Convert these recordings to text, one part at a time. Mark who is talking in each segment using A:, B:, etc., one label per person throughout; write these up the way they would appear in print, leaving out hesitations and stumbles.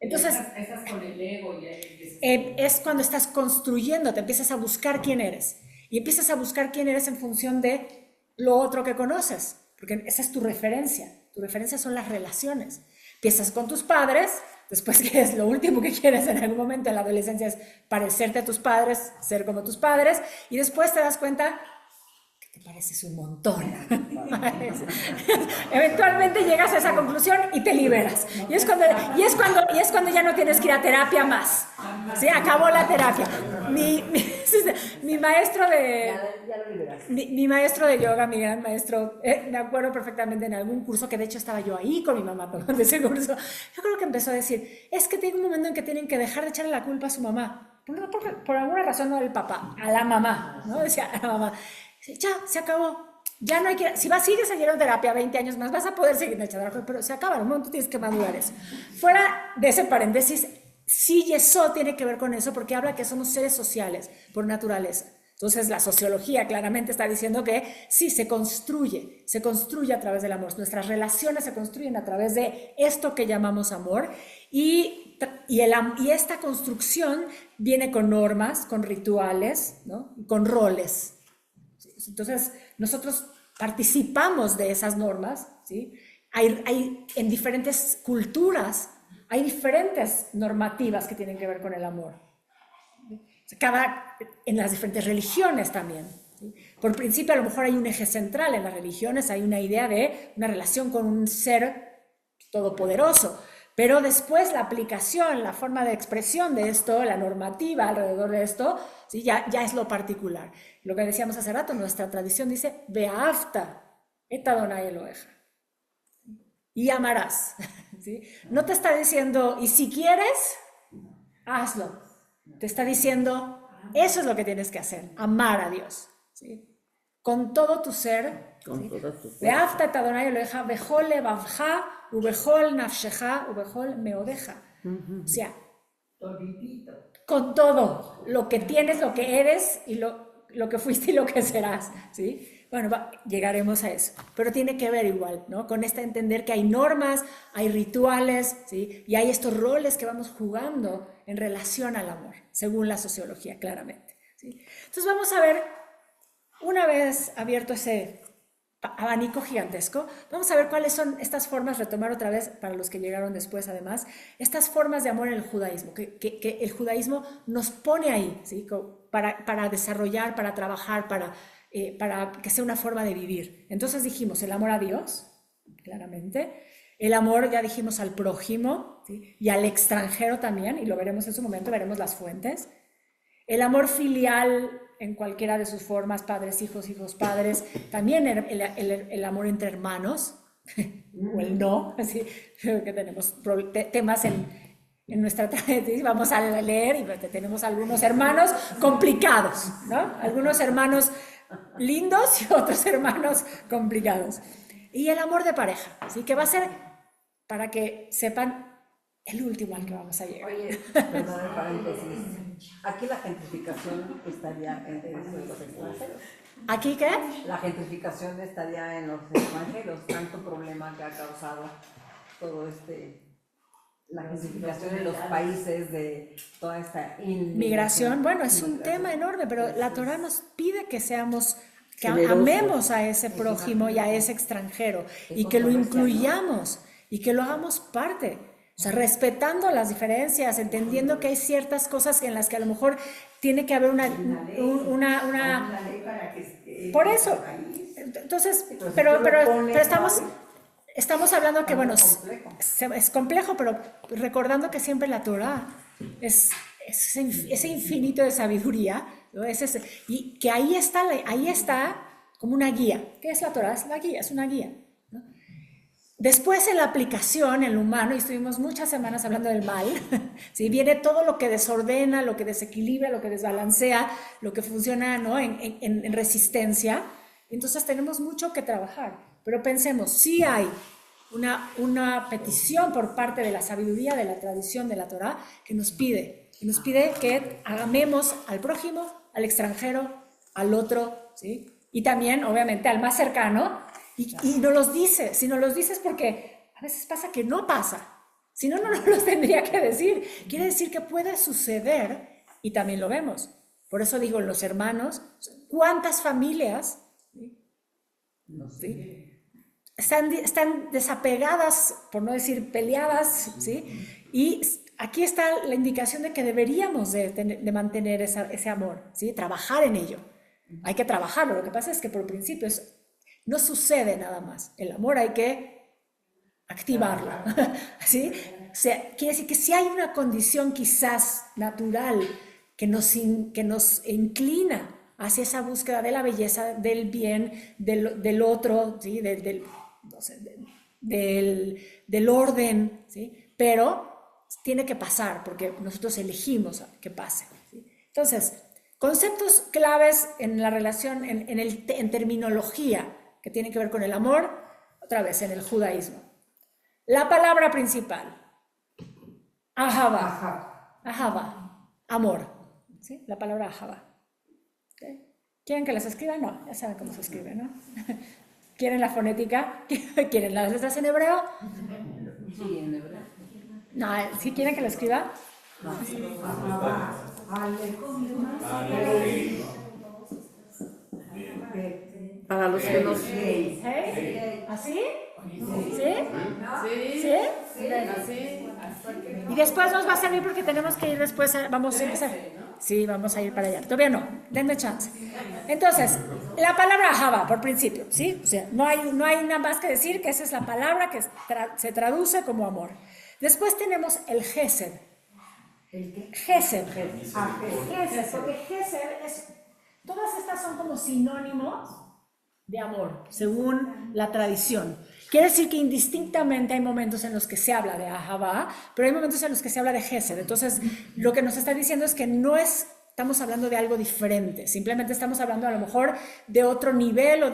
A: Entonces,
B: estás con el ego y ahí
A: es cuando estás construyendo, te empiezas a buscar quién eres. Y empiezas a buscar quién eres en función de lo otro que conoces, porque esa es tu referencia. Tu referencia son las relaciones. Empiezas con tus padres, después que es lo último que quieres en algún momento en la adolescencia es parecerte a tus padres, ser como tus padres, y después te das cuenta que te pareces un montón. Eventualmente llegas a esa conclusión y te liberas. Y es cuando ya no tienes que ir a terapia más. Sí, acabó la terapia. Mi maestro de...
C: Ya lo liberaste.
A: Mi maestro de yoga, mi gran maestro, me acuerdo perfectamente en algún curso, que de hecho estaba yo ahí con mi mamá tomando ese curso, yo creo que empezó a decir, es que tiene un momento en que tienen que dejar de echarle la culpa a su mamá. Por alguna razón no al papá, a la mamá, ¿no? Decía a la mamá, ya, se acabó. Ya no hay que, si sigues siguiendo terapia 20 años más, vas a poder seguir echando la culpa, pero se acaba, en un momento tienes que madurar eso. Fuera de ese paréntesis, sí, y eso tiene que ver con eso, porque habla que somos seres sociales por naturaleza. Entonces la sociología claramente está diciendo que sí, se construye a través del amor. Nuestras relaciones se construyen a través de esto que llamamos amor, y esta construcción viene con normas, con rituales, ¿no? Con roles. Entonces nosotros participamos de esas normas, ¿sí? Hay en diferentes culturas, hay diferentes normativas que tienen que ver con el amor. En las diferentes religiones también, ¿sí? Por principio a lo mejor hay un eje central en las religiones, hay una idea de una relación con un ser todopoderoso, pero después la aplicación, la forma de expresión de esto, la normativa alrededor de esto, ¿sí? ya es lo particular. Lo que decíamos hace rato, nuestra tradición dice, Ve'afta et Adonai Eloheja, y amarás, ¿sí? No te está diciendo, y si quieres, hazlo. Te está diciendo, eso es lo que tienes que hacer, amar a Dios, ¿sí? Con todo tu ser,
C: Con todo tu ser.
A: Ve'afta et Adonai Eloheja, bechol levavcha, ubechol nafsheja, ubechol meodeja. O sea,
B: toditito.
A: con todo, lo que tienes, lo que eres, y lo que fuiste y lo que serás, ¿sí? Bueno, llegaremos a eso, pero tiene que ver igual, ¿no? Con entender que hay normas, hay rituales, ¿sí? Y hay estos roles que vamos jugando en relación al amor, según la sociología, claramente, ¿sí? Entonces vamos a ver, una vez abierto ese abanico gigantesco, vamos a ver cuáles son estas formas, retomar otra vez, para los que llegaron después además, estas formas de amor en el judaísmo, que el judaísmo nos pone ahí, ¿sí? Para desarrollar, para trabajar, para que sea una forma de vivir. Entonces dijimos, el amor a Dios, claramente, el amor, ya dijimos, al prójimo, ¿sí? Y al extranjero también, y lo veremos en su momento, veremos las fuentes. El amor filial en cualquiera de sus formas, padres, hijos, padres, también el amor entre hermanos, o el no, así que tenemos temas en nuestra tradición, vamos a leer y tenemos algunos hermanos complicados, ¿no? Algunos hermanos lindos y otros hermanos complicados. Y el amor de pareja, ¿sí? Que va a ser, para que sepan, el último al que vamos a llegar.
C: Oye, perdón el paréntesis. Aquí la gentrificación estaría en los extranjeros.
A: ¿Aquí qué?
C: La gentrificación estaría en los extranjeros. Tanto problema que ha causado todo la gentrificación en los países de toda esta
A: migración. Bueno, es un tema enorme, pero la Torah nos pide que seamos, que amemos a ese prójimo y a ese extranjero, y que lo incluyamos y que lo hagamos parte. O sea, respetando las diferencias, entendiendo que hay ciertas cosas en las que a lo mejor tiene que haber una
B: ley para que
A: por eso. Entonces, pero estamos hablando que, bueno, es complejo, pero recordando que siempre la Torah es ese infinito de sabiduría, ¿no? Y que ahí está como una guía. ¿Qué es la Torah? Es la guía, es una guía. Después en la aplicación, en lo humano, y estuvimos muchas semanas hablando del mal, ¿sí? Viene todo lo que desordena, lo que desequilibra, lo que desbalancea, lo que funciona, ¿no? en resistencia. Entonces tenemos mucho que trabajar, pero pensemos, sí hay una petición por parte de la sabiduría, de la tradición de la Torah, que nos pide que amemos al prójimo, al extranjero, al otro, ¿sí? Y también, obviamente, al más cercano. Y no los dice, si no los dices porque a veces pasa que no pasa, Si no, no nos los tendría que decir. Quiere decir que puede suceder y también lo vemos. Por eso digo, los hermanos, ¿cuántas familias ¿sí? están desapegadas, por no decir peleadas, ¿sí? Y aquí está la indicación de que deberíamos de mantener ese amor, ¿sí? Trabajar en ello. Hay que trabajarlo. Lo que pasa es que por principio no sucede nada más. El amor hay que activarlo, ¿sí? O sea, quiere decir que si hay una condición quizás natural que nos inclina hacia esa búsqueda de la belleza, del bien, del otro, ¿sí? No sé, del orden, ¿sí? Pero tiene que pasar porque nosotros elegimos que pase, ¿sí? Entonces, conceptos claves en la relación, en terminología que tienen que ver con el amor, otra vez en el judaísmo. La palabra principal, ahava, ahava, amor, ¿sí? La palabra ahava. ¿Okay? ¿Quieren que las escriba? No, ya saben cómo se escribe, ¿no? ¿Quieren la fonética? ¿Quieren las letras en hebreo?
C: Sí, en hebreo.
A: No, ¿sí quieren que la escriba?
C: No. Para los que no...
A: ¿Hey? ¿Así? ¿Sí?
D: Sí.
A: ¿Sí? Y después nos va a servir porque tenemos que ir después, vamos a empezar. Sí, vamos a ir para allá. Todavía no, denme chance. Entonces, la palabra ahava, por principio, ¿sí? O sea, no hay nada más que decir que esa es la palabra que se traduce como amor. Después tenemos el gesed.
B: ¿El qué?
A: Gesed. Gesed, porque gesed todas estas son como sinónimos de amor, según la tradición. Quiere decir que indistintamente hay momentos en los que se habla de ahava, pero hay momentos en los que se habla de gesed. Entonces, lo que nos está diciendo es que no estamos hablando de algo diferente, simplemente estamos hablando a lo mejor de otro nivel o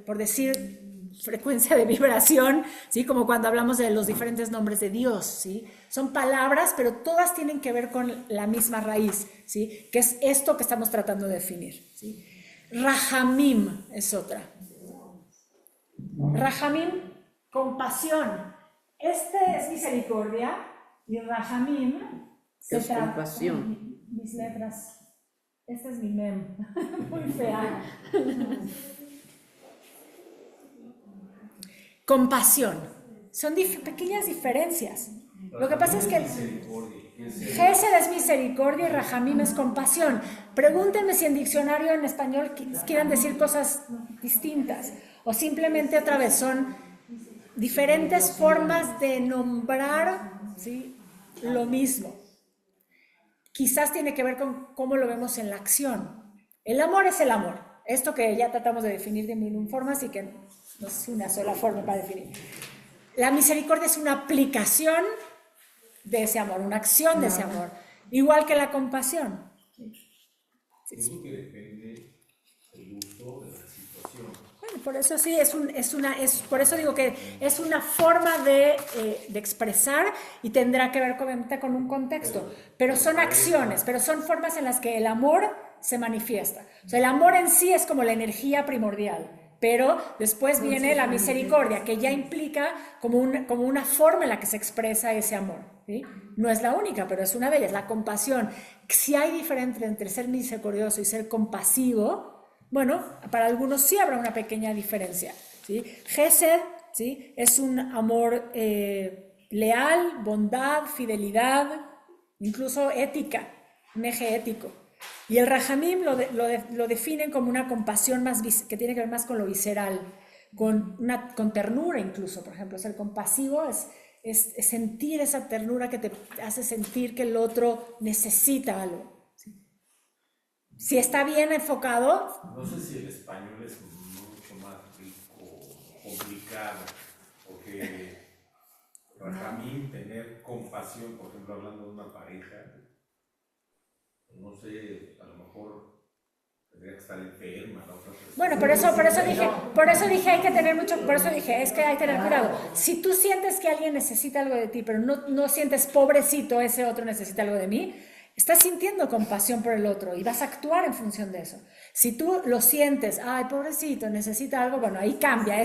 A: por decir, frecuencia de vibración, ¿sí? Como cuando hablamos de los diferentes nombres de Dios, ¿sí? Son palabras, pero todas tienen que ver con la misma raíz, ¿sí? Que es esto que estamos tratando de definir, ¿sí? Rahamim es otra. Rahamim, compasión. Este es misericordia y Rahamim
D: Es compasión.
A: Mis letras. Esta es mi mem. Muy fea. Compasión. Son pequeñas diferencias. Lo que pasa es que Gesed es misericordia y Rahamim es compasión. Pregúntenme si en diccionario en español quieren decir cosas distintas o simplemente otra vez son diferentes formas de nombrar, ¿sí? Lo mismo. Quizás tiene que ver con cómo lo vemos en la acción. El amor es el amor. Esto que ya tratamos de definir de mil formas y que no es una sola forma para definir. La misericordia es una aplicación de ese amor, una acción de ese amor, igual que la compasión.
E: Creo que depende el uso de la situación.
A: Bueno, por eso sí, por eso digo que es una forma de expresar y tendrá que ver con un contexto, pero son acciones, pero son formas en las que el amor se manifiesta. O sea, el amor en sí es como la energía primordial, pero después viene la misericordia, que ya implica como una forma en la que se expresa ese amor, ¿sí? No es la única, pero es una de ellas, la compasión. Si hay diferencia entre ser misericordioso y ser compasivo, bueno, para algunos sí habrá una pequeña diferencia, ¿sí? Gesed, ¿sí? Es un amor leal, bondad, fidelidad, incluso ética, un eje ético. Y el Rahamim lo definen como una compasión que tiene que ver más con lo visceral, con ternura incluso, por ejemplo. Ser compasivo es sentir esa ternura que te hace sentir que el otro necesita algo, ¿sí? Si está bien enfocado.
E: No sé si el español es mucho más rico, complicado, porque Rahamim, tener compasión, por ejemplo, hablando de una pareja, no sé, a lo mejor tendría que estar enferma la otra persona.
A: Bueno, por eso dije hay que tener mucho, por eso dije, es que hay que tener cuidado. Si tú sientes que alguien necesita algo de ti, pero no sientes pobrecito, ese otro necesita algo de mí, estás sintiendo compasión por el otro y vas a actuar en función de eso. Si tú lo sientes, ay, pobrecito, necesita algo, bueno, ahí cambia.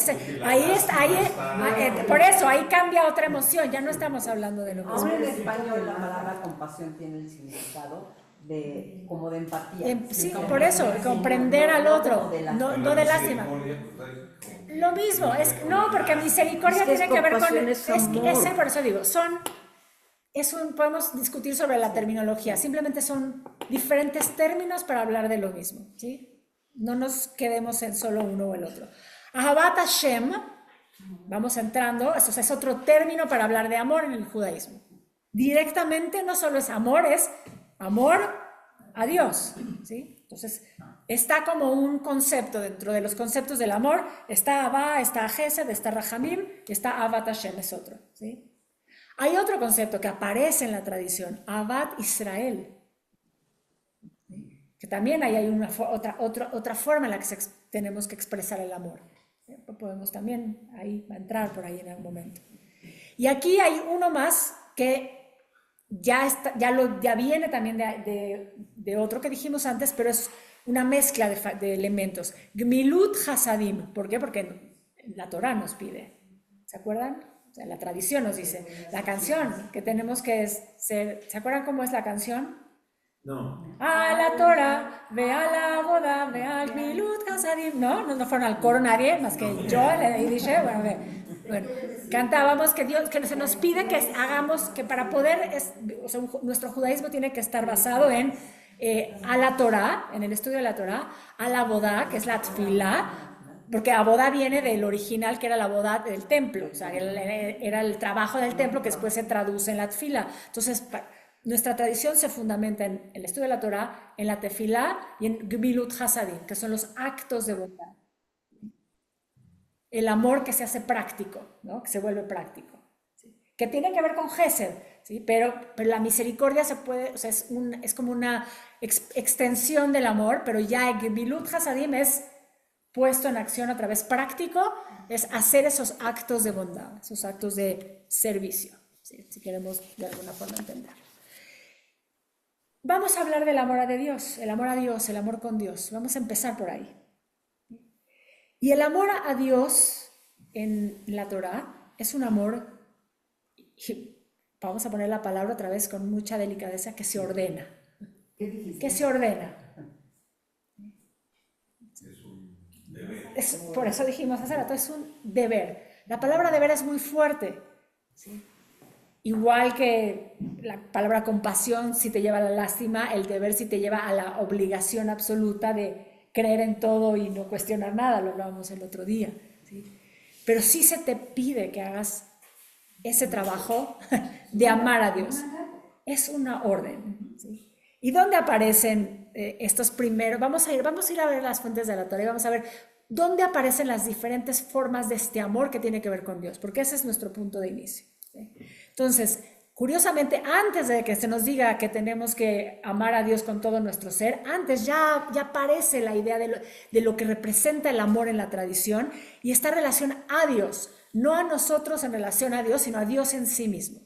A: Por eso, ahí cambia otra emoción. Ya no estamos hablando de lo mismo.
C: Ahora en español la palabra compasión tiene el significado como de empatía.
A: Sí, por eso, comprender al otro, no de lástima. Lo mismo, no, porque misericordia
D: Es que
A: tiene que ver con...
D: compasión es amor.
A: Por eso digo, podemos discutir sobre la terminología, simplemente son diferentes términos para hablar de lo mismo, ¿sí? No nos quedemos en solo uno o el otro. Ahavat Hashem, vamos entrando, eso es otro término para hablar de amor en el judaísmo. Directamente no solo es amor a Dios, ¿sí? Entonces, está como un concepto dentro de los conceptos del amor, está Abba, está Gesed, está Rahamim, y está Ahavat Hashem, es otro, ¿sí? Hay otro concepto que aparece en la tradición, Ahavat Israel, ¿sí? Que también ahí hay otra forma en la que tenemos que expresar el amor. Podemos también ahí entrar por ahí en algún momento. Y aquí hay uno más que ya viene también de otro que dijimos antes, pero es una mezcla de elementos. Gmilut Hasadim. ¿Por qué? Porque la Torah nos pide. ¿Se acuerdan? O sea, la tradición nos dice. La canción que tenemos que ser. ¿Se acuerdan cómo es la canción?
E: No.
A: A la Torah, ve a la boda, ve al Gmilut Hasadim. No fueron al coro nadie, más que yo, y dije, bueno, cantábamos que se nos pide que hagamos, que para poder, nuestro judaísmo tiene que estar basado en a la Torah, en el estudio de la Torah, a la boda, que es la tefilá, porque la boda viene del original, que era la boda del templo, o sea, era el trabajo del templo que después se traduce en la tefilá. Entonces, nuestra tradición se fundamenta en el estudio de la Torah, en la tefilá y en Gmilut Hasadim, que son los actos de bondad. El amor que se hace práctico, ¿no? Que se vuelve práctico, ¿sí? Que tiene que ver con Gesed, ¿sí? Pero la misericordia se puede, o sea, es como una extensión del amor, pero ya el Gmilut Hasadim es puesto en acción a través práctico, es hacer esos actos de bondad, esos actos de servicio, ¿sí? Si queremos de alguna forma entender. Vamos a hablar del amor a Dios, el amor con Dios. Vamos a empezar por ahí. Y el amor a Dios en la Torah es un amor, vamos a poner la palabra otra vez con mucha delicadeza, que se ordena.
C: ¿Qué dijiste?
A: Que se ordena.
E: Es un deber.
A: Por eso dijimos hace rato, es un deber. La palabra deber es muy fuerte, ¿sí? Igual que la palabra compasión sí te lleva a la lástima, el deber sí te lleva a la obligación absoluta de creer en todo y no cuestionar nada, lo hablábamos el otro día, ¿sí? Pero sí se te pide que hagas ese trabajo de amar a Dios. Es una orden, ¿sí? ¿Y dónde aparecen estos primeros? Vamos a ir a ver las fuentes de la Torah y vamos a ver dónde aparecen las diferentes formas de este amor que tiene que ver con Dios, porque ese es nuestro punto de inicio, ¿sí? Entonces, curiosamente, antes de que se nos diga que tenemos que amar a Dios con todo nuestro ser, antes ya aparece la idea de lo que representa el amor en la tradición y esta relación a Dios, no a nosotros en relación a Dios, sino a Dios en sí mismo.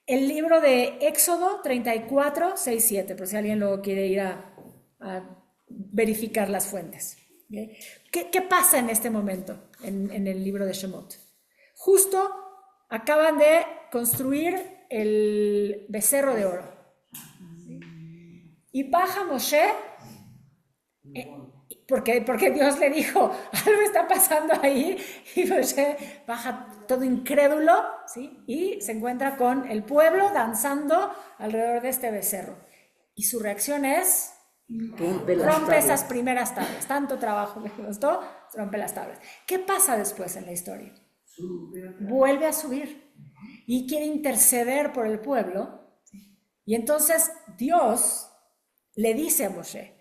A: El libro de Éxodo 34, 6, 7, por si alguien luego quiere ir a verificar las fuentes. ¿Okay? ¿Qué pasa en este momento en el libro de Shemot? Justo acaban de construir el becerro de oro. Y baja Moshe, porque Dios le dijo, algo está pasando ahí, y Moshe baja todo incrédulo, ¿sí? Y se encuentra con el pueblo danzando alrededor de este becerro. Y su reacción es, rompe esas primeras tablas, tanto trabajo le costó, rompe las tablas. ¿Qué pasa después en la historia? Vuelve a subir y quiere interceder por el pueblo, y entonces Dios le dice a Moshe,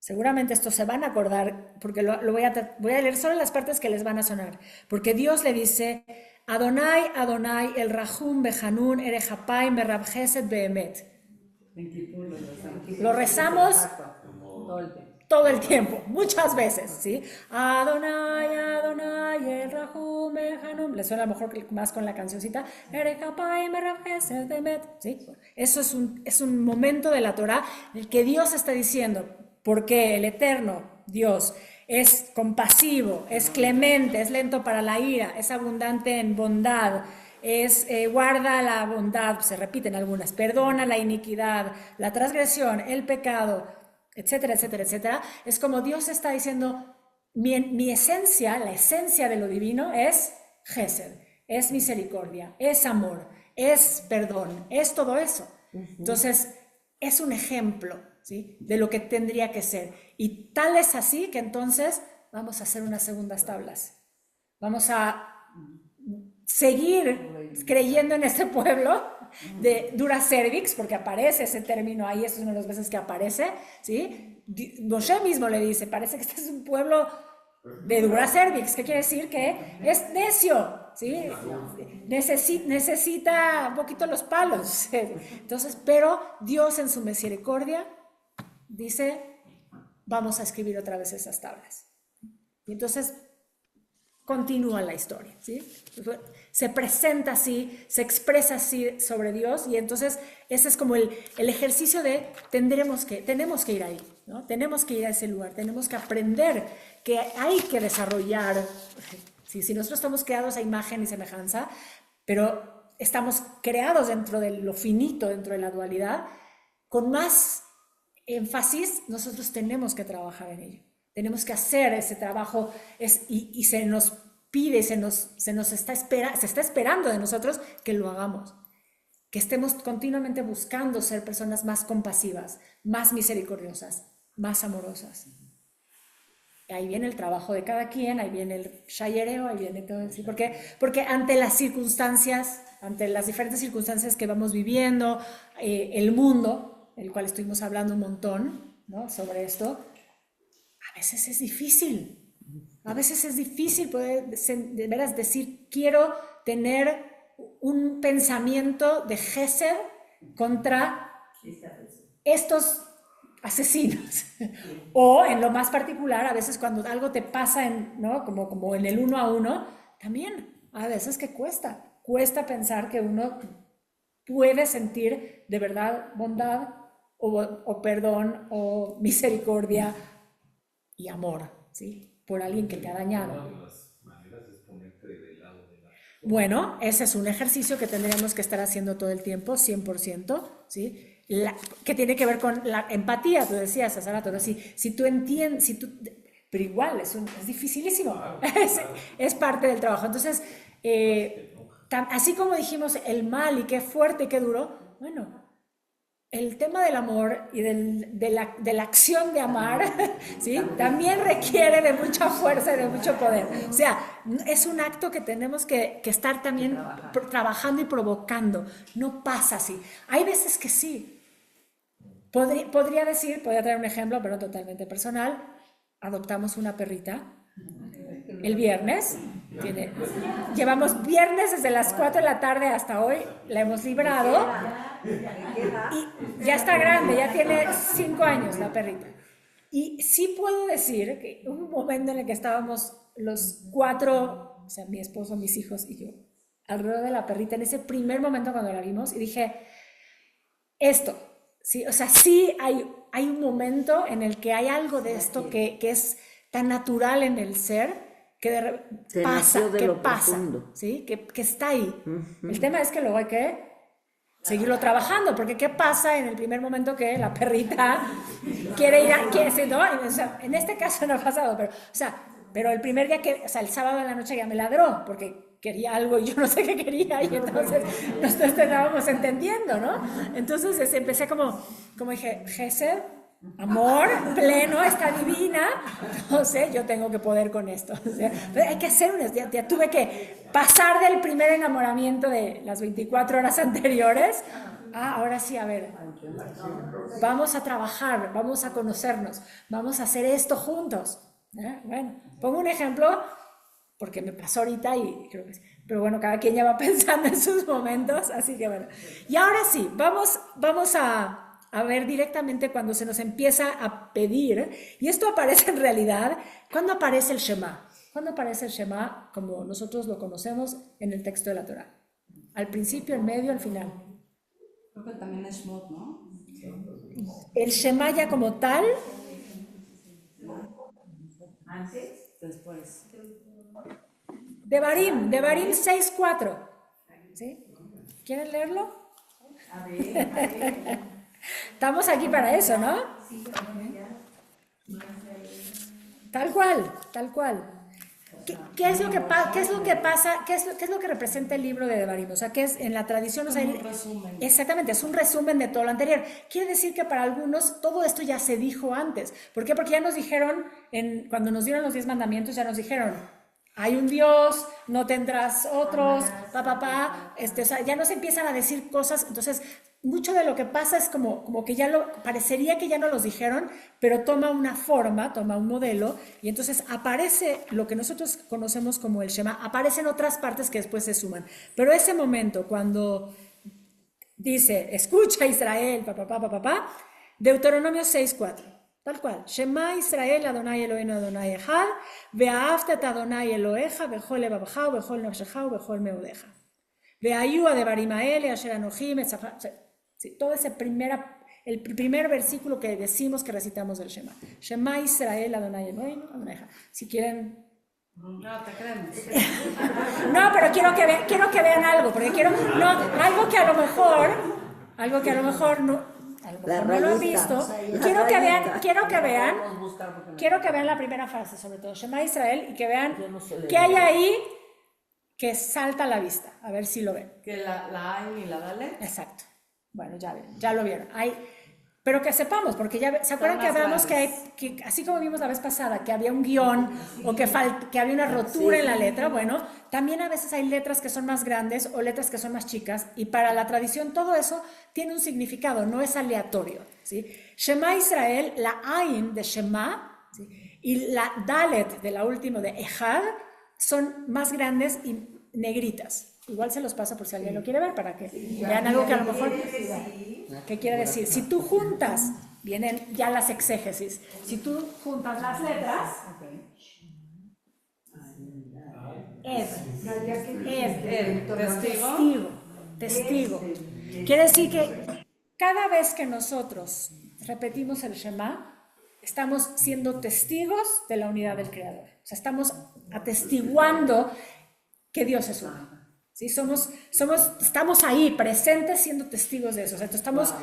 A: seguramente estos se van a acordar, porque voy a leer solo las partes que les van a sonar, porque Dios le dice, Adonai, Adonai, el Rahum Behanun, Erejapaim, Berab Gesed Behemet. Lo rezamos todo el tiempo, muchas veces, ¿sí? Adonai, Adonai, el Rahum Behanun. Le suena a lo mejor más con la cancioncita, Erejapaim, Berab Gesed Behemet, ¿sí? Eso es un momento de la Torah en el que Dios está diciendo, Porque el Eterno, Dios, es compasivo, es clemente, es lento para la ira, es abundante en bondad, guarda la bondad, se repiten algunas, perdona la iniquidad, la transgresión, el pecado, etcétera, etcétera, etcétera. Es como Dios está diciendo, mi esencia, la esencia de lo divino es Gesed, es misericordia, es amor, es perdón, es todo eso. Entonces, es un ejemplo, ¿sí?, de lo que tendría que ser. Y tal es así que entonces vamos a hacer unas segundas tablas. Vamos a seguir creyendo en este pueblo de dura cervix, porque aparece ese término ahí, es una de las veces que aparece, ¿sí? Moshe mismo le dice, parece que este es un pueblo de dura cervix, ¿qué quiere decir? Que es necio, ¿sí? Necesita un poquito los palos. Entonces, pero Dios en su misericordia dice, vamos a escribir otra vez esas tablas. Y entonces continúa la historia, ¿sí? Se presenta así, se expresa así sobre Dios, y entonces ese es como el ejercicio de tenemos que ir ahí, ¿no? Tenemos que ir a ese lugar, tenemos que aprender que hay que desarrollar, ¿sí? Si nosotros estamos creados a imagen y semejanza, pero estamos creados dentro de lo finito, dentro de la dualidad, con más énfasis nosotros tenemos que trabajar en ello. Tenemos que hacer ese trabajo y se nos pide, se está esperando de nosotros que lo hagamos, que estemos continuamente buscando ser personas más compasivas, más misericordiosas, más amorosas. Y ahí viene el trabajo de cada quien, ahí viene el shayereo, ahí viene todo eso. Porque ante las circunstancias, ante las diferentes circunstancias que vamos viviendo, el mundo, el cual estuvimos hablando un montón, ¿no?, sobre esto, a veces es difícil. A veces es difícil poder de veras decir, quiero tener un pensamiento de Gesed contra estos asesinos. O en lo más particular, a veces cuando algo te pasa, ¿no?, como en el 1 a 1, también a veces que cuesta pensar que uno puede sentir de verdad bondad o perdón o misericordia y amor, ¿sí?, por alguien que te ha dañado.
E: Una de las maneras es ponerte del lado de la...
A: Bueno, ese es un ejercicio que tendríamos que estar haciendo todo el tiempo, 100%, ¿sí? Que tiene que ver con la empatía, tú decías hace rato, ¿no? Si tú entiendes, pero igual es dificilísimo, claro. Es parte del trabajo. Entonces, así como dijimos el mal y qué fuerte y qué duro, bueno, el tema del amor y de la acción de amar, ¿sí?, también requiere de mucha fuerza y de mucho poder. O sea, es un acto que tenemos que estar también trabajando y provocando. No pasa así. Hay veces que sí. Podría traer un ejemplo, pero totalmente personal. Adoptamos una perrita el viernes. Llevamos viernes desde las 4 de la tarde hasta hoy. La hemos librado. Y ya está grande, ya tiene 5 años la perrita. Y sí puedo decir que hubo un momento en el que estábamos los 4, o sea, mi esposo, mis hijos y yo, alrededor de la perrita, en ese primer momento cuando la vimos, y dije, sí, o sea, sí hay un momento en el que hay algo de esto que es tan natural en el ser, que pasa, ¿sí?, que está ahí. El tema es que luego hay que seguirlo trabajando, porque ¿qué pasa en el primer momento que la perrita quiere ir ¿no? O sea, en este caso no ha pasado, pero el primer día el sábado en la noche ya me ladró, porque quería algo y yo no sé qué quería, y entonces nos estábamos entendiendo, ¿no? Entonces empecé como dije, Gesed, amor pleno, está divina, no sé, yo tengo que poder con esto. O sea, hay que hacer ya tuve que pasar del primer enamoramiento de las 24 horas anteriores ahora sí, a ver, vamos a trabajar, vamos a conocernos, vamos a hacer esto juntos. Bueno, pongo un ejemplo porque me pasó ahorita y creo que sí. Pero bueno, cada quien ya va pensando en sus momentos, así que bueno. Y ahora sí, vamos a ver directamente cuando se nos empieza a pedir, y esto aparece en realidad, ¿cuándo aparece el Shema? ¿Cuándo aparece el Shema como nosotros lo conocemos en el texto de la Torah? ¿Al principio, en medio, al final?
F: Creo que también es Shemot, ¿no?
A: El Shema ya como tal
B: Antes.
D: Después.
A: Devarim 6:4. ¿Sí? ¿Quieren leerlo?
B: A ver.
A: Estamos aquí para eso, ¿no?
B: Sí,
A: Tal cual, tal cual. ¿Qué es lo que pasa? ¿Qué es lo que representa el libro de Devarim? O sea, ¿qué es en la tradición? O sea,
D: Un resumen.
A: exactamente, es un resumen de todo lo anterior. Quiere decir que para algunos todo esto ya se dijo antes. ¿Por qué? Porque ya nos dijeron, cuando nos dieron los 10 mandamientos, ya nos dijeron, hay un Dios, no tendrás otros, o sea, ya nos empiezan a decir cosas. Entonces, mucho de lo que pasa es como que parecería que ya no los dijeron, pero toma una forma, toma un modelo, y entonces aparece lo que nosotros conocemos como el Shema, aparecen otras partes que después se suman. Pero ese momento, cuando dice, escucha Israel, Deuteronomio 6:4. Tal cual. Shema Israel Adonai Eloheinu Adonai Echad, ve'ahavta et Adonai Elohecha bechol levavecha ubechol nafshecha ubechol meodeja. Ve'ayu adevarim haele asher anoji metzapha. Sí, todo el primer versículo que decimos que recitamos del Shema. Shema Israel Adonai Eloheinu Adonai Echad. Si quieren.
D: No, te creemos.
A: No, pero quiero que vean algo, porque algo que a lo mejor no. A lo mejor no lo han visto. Quiero que vean la primera frase, sobre todo, Shema Israel, y que vean qué hay ahí que salta a la vista. A ver si lo ven.
D: Que la Ain y la Dalet.
A: Exacto. Bueno, ya lo vieron. Pero que sepamos, porque ya se acuerdan que hablamos que así como vimos la vez pasada, que había un guión o que había una rotura en la letra. Bueno, también a veces hay letras que son más grandes o letras que son más chicas, y para la tradición todo eso tiene un significado, no es aleatorio, ¿sí? Shema Israel, la Ain de Shema, ¿sí? Y la Dalet de la última de Echad son más grandes y negritas. Igual se los paso por si alguien lo quiere ver, para que vean algo que a lo mejor... ¿Qué quiere decir? Si tú juntas, vienen ya las exégesis, si tú juntas las letras, testigo. Quiere decir que cada vez que nosotros repetimos el Shema, estamos siendo testigos de la unidad del Creador. O sea, estamos atestiguando que Dios es uno. ¿Sí? Estamos ahí presentes siendo testigos de eso. O sea, estamos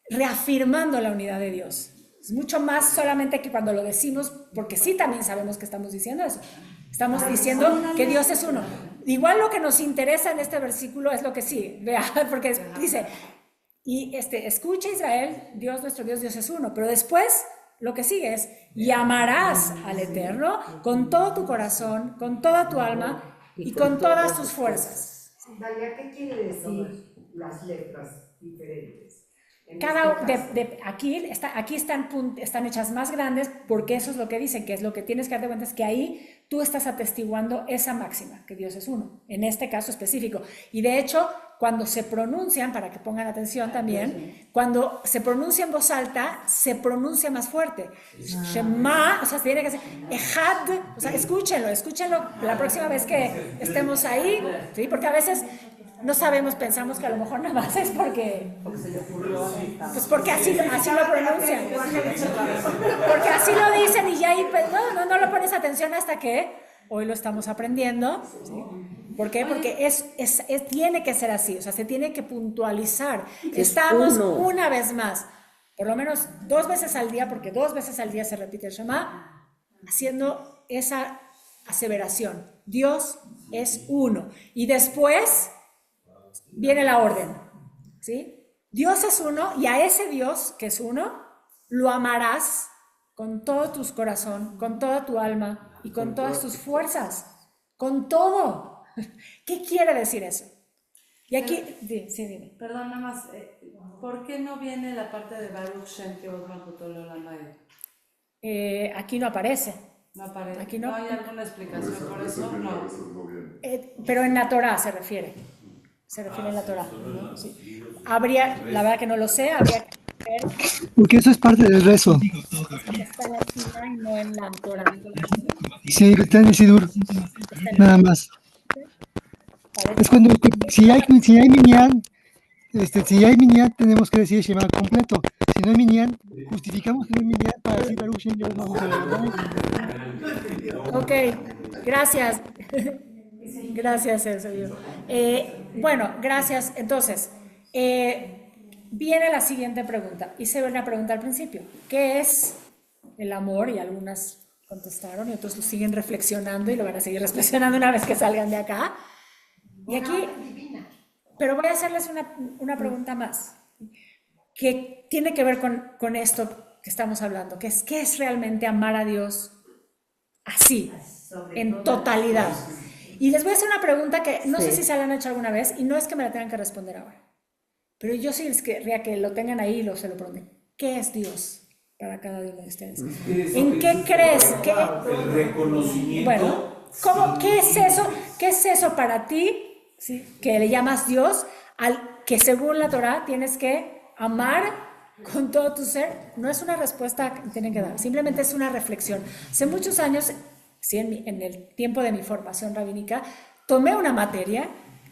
A: reafirmando la unidad de Dios. Es mucho más solamente que cuando lo decimos, porque sí también sabemos que estamos diciendo eso. Estamos diciendo que Dios es uno. Igual lo que nos interesa en este versículo es lo que sí, vea, porque dice, y escucha Israel, Dios nuestro Dios es uno. Pero después lo que sigue es, y amarás al Eterno con todo tu corazón, con toda tu alma y con todas tus fuerzas.
B: Dalia, ¿qué quiere decir las letras diferentes?
A: Aquí están hechas más grandes, porque eso es lo que dicen, que es lo que tienes que darte cuenta, es que ahí tú estás atestiguando esa máxima, que Dios es uno, en este caso específico. Y de hecho, cuando se pronuncian, para que pongan atención también, cuando se pronuncia en voz alta, se pronuncia más fuerte. Shema, o sea, tiene que ser Echad, o sea, escúchenlo la próxima vez que estemos ahí, ¿sí? Porque a veces no sabemos, pensamos que a lo mejor nada más es porque
C: se le ocurrió.
A: Pues porque así lo pronuncian. Porque así lo dicen y ya ahí, pues, no le pones atención hasta que hoy lo estamos aprendiendo, ¿sí? ¿Por qué? Porque tiene que ser así, o sea, se tiene que puntualizar. Estamos una vez más, por lo menos 2 veces al día, porque 2 veces al día se repite el Shema, haciendo esa aseveración. Dios es uno. Y después viene la orden, ¿sí? Dios es uno, y a ese Dios que es uno, lo amarás con todo tu corazón, con toda tu alma y con todas tus fuerzas, con todo. ¿Qué quiere decir eso? Y aquí, sí, dime.
D: Perdón, nada más, ¿por qué no viene la parte de Baruch Shem Kevod Malchut Olam Vaed?
A: Aquí no aparece.
D: No aparece.
A: Aquí no.
D: ¿No hay alguna explicación por eso? No.
A: Pero en la Torá se refiere. Se refiere a la Torá, ¿no? Sí. La verdad que no lo sé, habría que ver.
F: Porque eso es parte del rezo.
A: Está en la Torá y no en la Torá.
F: Sí, está en el Sidur, nada más. Es cuando, si hay minyan, tenemos que decir Shema completo. que no hay minyan, justificamos que no hay minyan para decir Baruch Shem Yehud Malchut Olam.
A: Ok, gracias. Gracias, Eusebio. Bueno, gracias. Entonces, viene la siguiente pregunta. Hice una pregunta al principio. ¿Qué es el amor? Y algunas contestaron y otros lo siguen reflexionando y lo van a seguir reflexionando una vez que salgan de acá. Y aquí, pero voy a hacerles una pregunta más, que tiene que ver con esto que estamos hablando, que es ¿qué es realmente amar a Dios así, en totalidad? Y les voy a hacer una pregunta que no sé si se la han hecho alguna vez y no es que me la tengan que responder ahora, pero yo sí les querría que lo tengan ahí y se lo pregunten. ¿Qué es Dios para cada uno de ustedes? ¿En qué crees?
E: El reconocimiento.
A: Bueno, ¿qué es eso? ¿Qué es eso para ti, ¿sí?, que le llamas Dios, al que según la Torah tienes que amar con todo tu ser? No es una respuesta que tienen que dar, simplemente es una reflexión. Hace muchos años, sí, en el tiempo de mi formación rabínica, tomé una materia,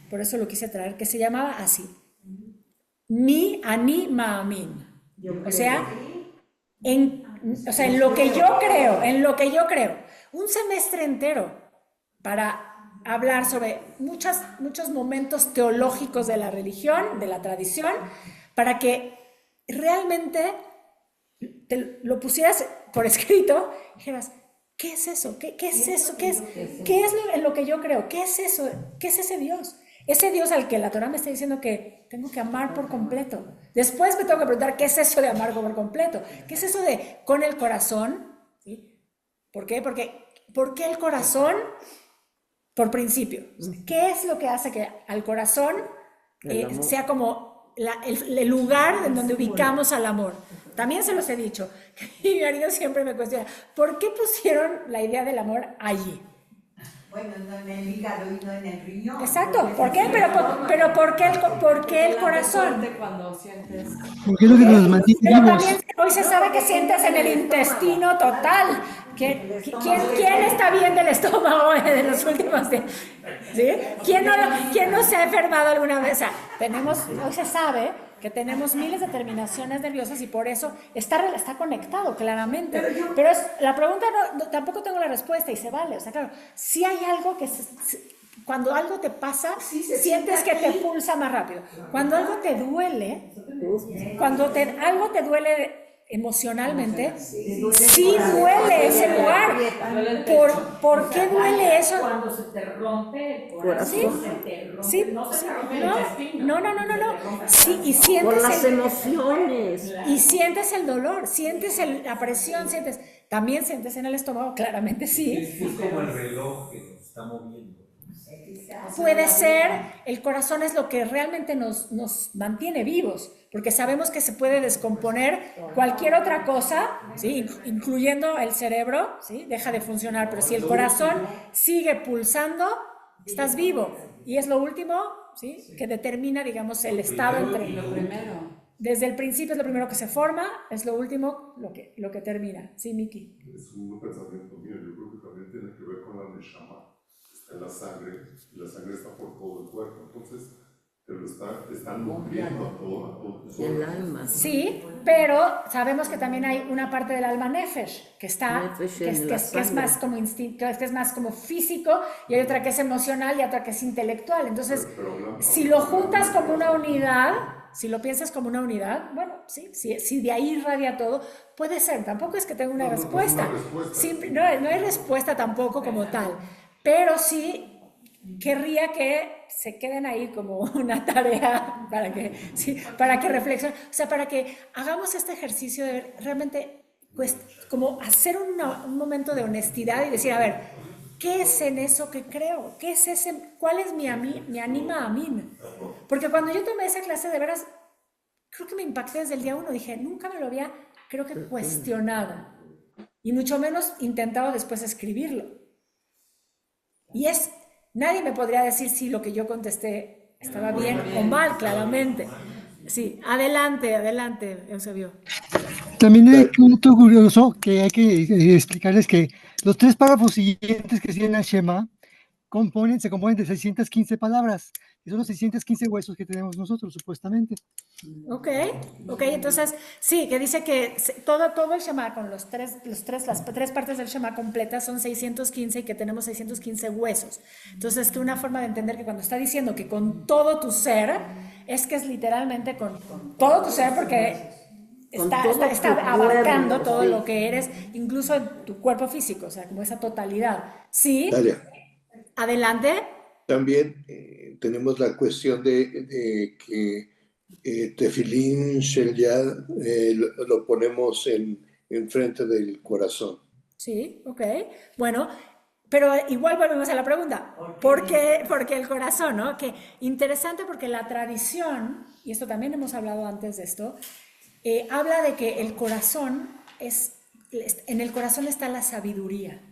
A: por eso lo quise traer, que se llamaba así: Mi Ani Ma'amin. O sea, en lo que yo creo, un semestre entero para hablar sobre muchos momentos teológicos de la religión, de la tradición, para que realmente te lo pusieras por escrito y dijeras, ¿qué es eso? ¿Qué es eso? ¿Qué es en lo que yo creo? ¿Qué es eso? ¿Qué es ese Dios? Ese Dios al que la Torah me está diciendo que tengo que amar por completo. Después me tengo que preguntar, ¿qué es eso de amar por completo? ¿Qué es eso de con el corazón? ¿Sí? ¿Por qué? ¿Por qué el corazón? Por principio. ¿Qué es lo que hace que al corazón sea como el lugar en donde ubicamos al amor? También se los he dicho. Y mi marido siempre me cuestiona, ¿por qué pusieron la idea del amor allí?
B: Bueno, no en el hígado y no en el riñón.
A: Exacto. ¿Por qué? Pero ¿por qué el corazón?
D: Cuando sientes...
F: Porque es lo que nos mantiene
A: Pero
F: vivos.
A: también hoy se sabe que sientes en el intestino total. ¿Quién está bien del estómago de los últimos días? ¿Sí? ¿Quién no se ha enfermado alguna vez? O sea, hoy se sabe que tenemos miles de terminaciones nerviosas y por eso está conectado claramente. Pero la pregunta tampoco tengo la respuesta y se vale. O sea, claro, si hay algo que cuando algo te pasa, sientes que te pulsa más rápido. Cuando algo te duele, algo te duele emocionalmente, sí duele ese lugar. ¿Por qué duele eso?
G: Cuando se te rompe el corazón,
A: Sí,
G: no.
A: Sí, y sientes
H: por las emociones.
A: Y sientes el dolor, sientes la presión, también sientes en el estómago, claramente sí.
E: Es como el reloj que nos está moviendo.
A: Puede ser, el corazón es lo que realmente nos mantiene vivos, porque sabemos que se puede descomponer cualquier otra cosa, ¿sí?, incluyendo el cerebro, ¿sí?, deja de funcionar, pero si el corazón sigue pulsando, estás vivo, y es lo último, ¿sí?, que determina, digamos, el estado entre...
D: Lo primero.
A: Desde el principio es lo primero que se forma, es lo último lo que termina. Sí, Miki.
I: Es un pensamiento mío, yo creo que también tiene que ver con la neshama. Está en la sangre, y la sangre está por todo el cuerpo, entonces te lo están nutriendo a todo
H: El alma.
A: Sí, pero sabemos que también hay una parte del alma nefesh, que es más como instinto, que es más como físico, y hay otra que es emocional y otra que es intelectual. Entonces, si lo juntas como una unidad, si lo piensas como una unidad, bueno, sí, si de ahí irradia todo, puede ser. Tampoco es que tenga una respuesta. No hay respuesta tampoco como tal. Pero sí querría que se queden ahí como una tarea para que reflexionen, o sea, para que hagamos este ejercicio de realmente, pues, como hacer un momento de honestidad y decir, a ver, ¿qué es en eso que creo? ¿Qué es cuál es mi anima a mí? Porque cuando yo tomé esa clase, de veras, creo que me impacté desde el día 1, dije, nunca me lo había, creo que cuestionado, y mucho menos intentado después escribirlo. Y nadie me podría decir si lo que yo contesté estaba bien o mal, claramente. Sí, adelante, Eusebio.
F: También hay un punto curioso que hay que explicarles que los 3 párrafos siguientes que siguen a Shema se componen de 615 palabras. que son los 615 huesos que tenemos nosotros, supuestamente.
A: Ok, entonces sí, que dice que todo el Shema con las tres partes del Shema completas son 615 y que tenemos 615 huesos. Entonces, que una forma de entender que cuando está diciendo que con todo tu ser, es que es literalmente con todo tu ser, porque está abarcando todo lo que eres, incluso en tu cuerpo físico, o sea, como esa totalidad. Sí,
J: Dalia,
A: adelante.
J: también tenemos la cuestión de que Tefilín Shel Yad lo ponemos en frente del corazón.
A: Sí, ok. Bueno, pero igual volvemos a la pregunta. ¿Por qué? Porque el corazón, ¿no? Que interesante porque la tradición, y esto también hemos hablado antes de esto, habla de que el corazón en el corazón está la sabiduría.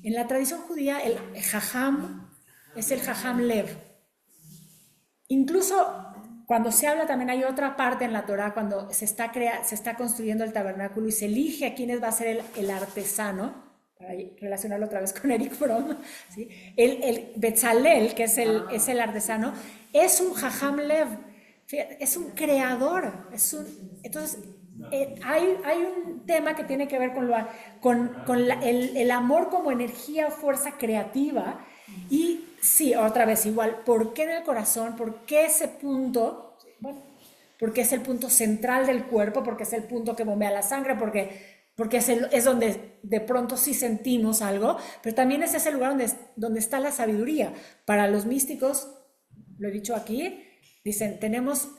A: En la tradición judía, el jajam es el jajam lev. Incluso cuando se habla, también hay otra parte en la Torá, cuando se está construyendo el tabernáculo y se elige a quién va a ser el artesano, para relacionarlo otra vez con Eric Fromm, ¿sí? El Betzalel, que es el artesano, es un jajam lev, es un creador, entonces hay un tema que tiene que ver con el amor como energía o fuerza creativa. Y sí, otra vez igual, ¿por qué en el corazón? ¿Por qué ese punto? Bueno, porque es el punto central del cuerpo, porque es el punto que bombea la sangre, porque es donde de pronto sí sentimos algo, pero también es ese lugar donde está la sabiduría. Para los místicos, lo he dicho aquí, dicen, tenemos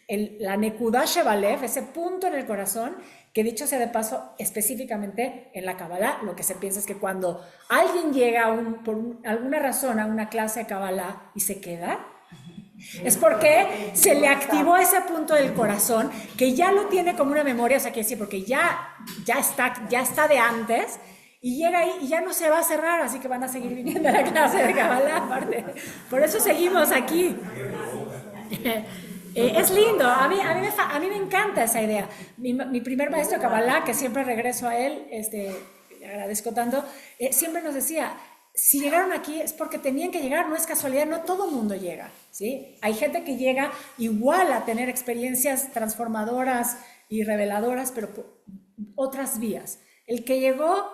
A: la Nekudah Shebalev, ese punto en el corazón, que dicho sea de paso, específicamente en la Kabbalah, lo que se piensa es que cuando alguien llega por alguna razón a una clase de Kabbalah y se queda, es porque se le activó ese punto del corazón, que ya lo tiene como una memoria, o sea, quiere decir, porque ya está de antes, y llega ahí y ya no se va a cerrar, así que van a seguir viniendo a la clase de Kabbalah, aparte. Por eso seguimos aquí. Es lindo, a mí me encanta esa idea. Mi primer maestro de Kabbalah, que siempre regreso a él, le agradezco tanto, siempre nos decía, si llegaron aquí es porque tenían que llegar, no es casualidad, no todo mundo llega, ¿sí? Hay gente que llega igual a tener experiencias transformadoras y reveladoras, pero por otras vías. El que llegó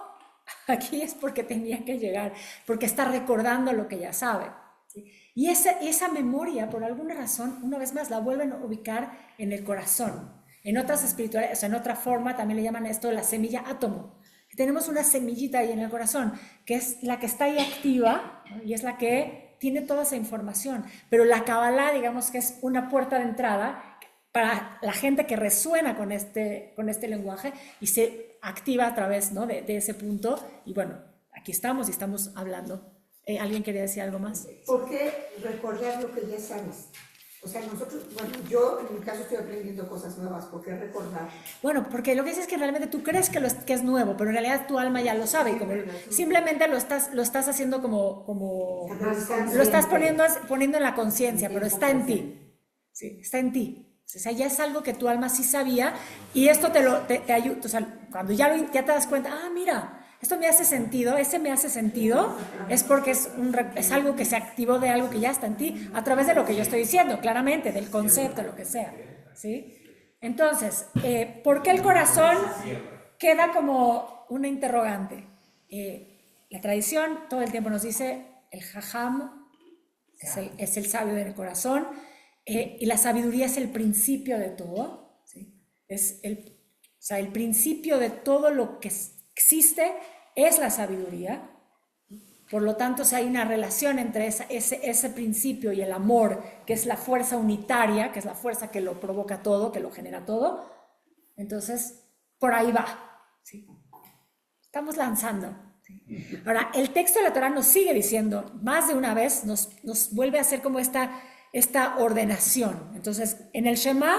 A: aquí es porque tenía que llegar, porque está recordando lo que ya sabe, ¿sí? Y esa memoria, por alguna razón, una vez más, la vuelven a ubicar en el corazón. En otras espiritualidades, o sea, en otra forma, también le llaman esto la semilla átomo. Tenemos una semillita ahí en el corazón, que es la que está ahí activa, ¿no? Y es la que tiene toda esa información. Pero la Kabbalah, digamos que es una puerta de entrada para la gente que resuena con este lenguaje y se activa a través, ¿no? de ese punto. Y bueno, aquí estamos y estamos hablando. ¿Alguien quería decir algo más?
B: ¿Por qué recordar lo que ya sabes? O sea, nosotros, bueno, yo en mi caso estoy aprendiendo cosas nuevas. ¿Por qué recordar?
A: Bueno, porque lo que dices es que realmente tú crees que es nuevo, pero en realidad tu alma ya lo sabe. Y como simplemente lo estás haciendo como lo estás poniendo en la conciencia, pero está en ti. Sí, está en ti. O sea, ya es algo que tu alma sí sabía y esto te ayuda. O sea, cuando ya te das cuenta, mira, esto me hace sentido, me hace sentido, es porque es algo que se activó de algo que ya está en ti, a través de lo que yo estoy diciendo, claramente, del concepto, lo que sea, ¿sí? Entonces, ¿por qué el corazón queda como una interrogante? La tradición todo el tiempo nos dice, el jajam es el sabio del corazón, y la sabiduría es el principio de todo, ¿sí? Es el principio de todo lo que existe es la sabiduría. Por lo tanto, si hay una relación entre ese principio y el amor, que es la fuerza unitaria, que es la fuerza que lo provoca todo, que lo genera todo, entonces por ahí va, ¿sí? Estamos lanzando, ¿sí? Ahora, el texto de la Torá nos sigue diciendo, más de una vez, nos vuelve a hacer como esta ordenación. Entonces, en el Shema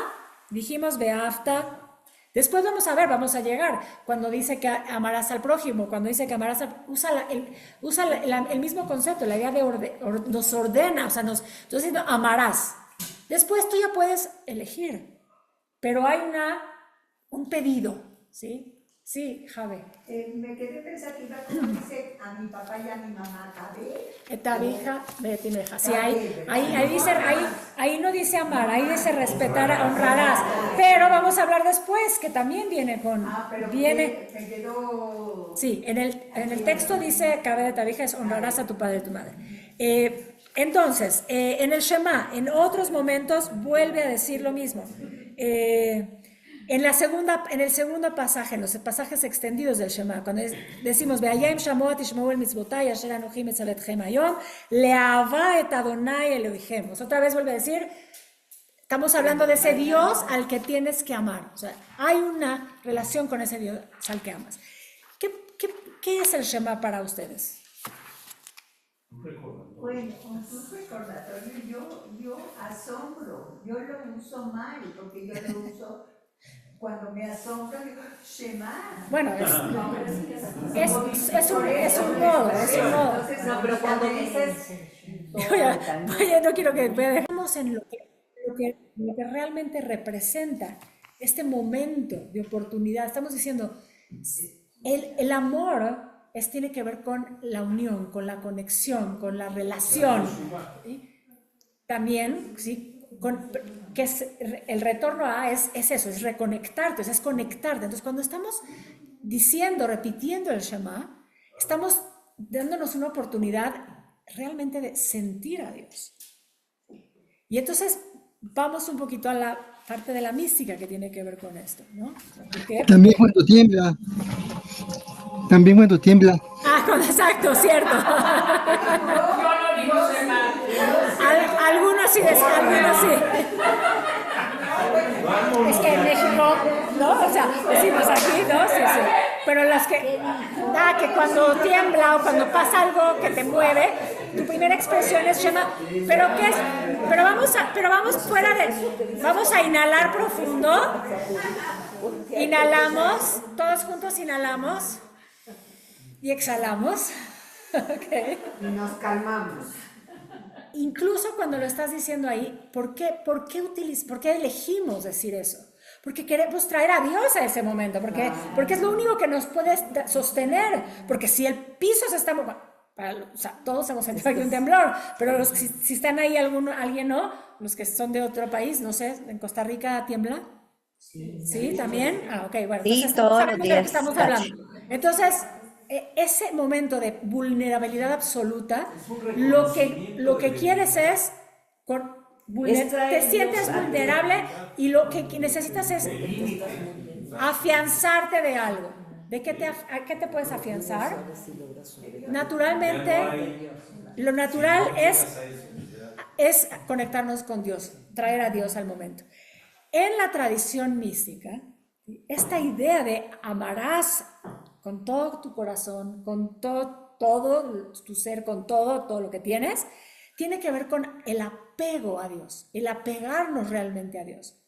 A: dijimos, Beafta. Después vamos a llegar, cuando dice que amarás al prójimo, cuando dice que amarás usa el mismo concepto, la idea de nos ordena, o sea, entonces amarás. Después tú ya puedes elegir, pero hay un pedido, ¿sí? Sí, Javi.
B: Me quedé pensativa como dice a mi papá y a mi mamá, Cabe.
A: Etavija, Betimeja. Sí, ahí no dice amar, ahí dice respetar, honrarás. Pero vamos a hablar después, que también viene con...
B: Pero
A: viene,
B: me quedó...
A: sí, en el texto dice, Cabe de Etavija es honrarás a tu padre y tu madre. Entonces, en el Shema, en otros momentos, vuelve a decir lo mismo. En el segundo pasaje, en los pasajes extendidos del Shema, cuando decimos, Ve'ayim shamoat ishmau el mitzvotai asher anochi metzavetchem hayom, le'ava et Adonai Elohim. Otra vez vuelve a decir, estamos hablando de ese Dios al que tienes que amar. O sea, hay una relación con ese Dios al que amas. ¿Qué es el Shema para ustedes?
B: Bueno, un recordatorio, yo asombro, yo lo uso mal, porque yo lo uso cuando me asombro, digo, Shema.
A: Bueno, es un modo.
C: Entonces, no, pero cuando dices...
A: Oye, no quiero que dejemos en lo que realmente representa este momento de oportunidad. Estamos diciendo, el amor tiene que ver con la unión, con la conexión, con la relación. ¿Sí? También, ¿sí? Que el retorno a es eso, es reconectarte, es conectarte. Entonces, cuando estamos repitiendo el Shema, estamos dándonos una oportunidad realmente de sentir a Dios. Y entonces vamos un poquito a la parte de la mística que tiene que ver con esto, ¿no?
F: También cuando tiembla.
A: Exacto, cierto.
G: Yo no digo Shema.
A: Algunos sí, algunos sí. Es que en México, ¿no? O sea, decimos aquí, ¿no? Sí. Pero las que cuando tiembla o cuando pasa algo que te mueve, tu primera expresión es Shema. ¿Pero qué es? Vamos a inhalar profundo. Inhalamos, todos juntos inhalamos. Y exhalamos. Okay.
B: Y nos calmamos.
A: Incluso cuando lo estás diciendo ahí, ¿por qué elegimos decir eso? Porque queremos traer a Dios a ese momento, porque es lo único que nos puede sostener. Porque si el piso se está moviendo, o sea, todos hemos sentido aquí un temblor, pero si están ahí alguien no, los que son de otro país, no sé, ¿en Costa Rica tiembla? ¿Sí? ¿También? Ok, bueno, entonces sabemos de lo que estamos hablando. Entonces, ese momento de vulnerabilidad absoluta, lo que quieres es, te sientes vulnerable y lo que necesitas es afianzarte de algo. ¿A qué te puedes afianzar? Naturalmente, lo natural es conectarnos con Dios, traer a Dios al momento. En la tradición mística, esta idea de amarás con todo tu corazón, con todo tu ser, con todo lo que tienes, tiene que ver con el apego a Dios, el apegarnos realmente a Dios.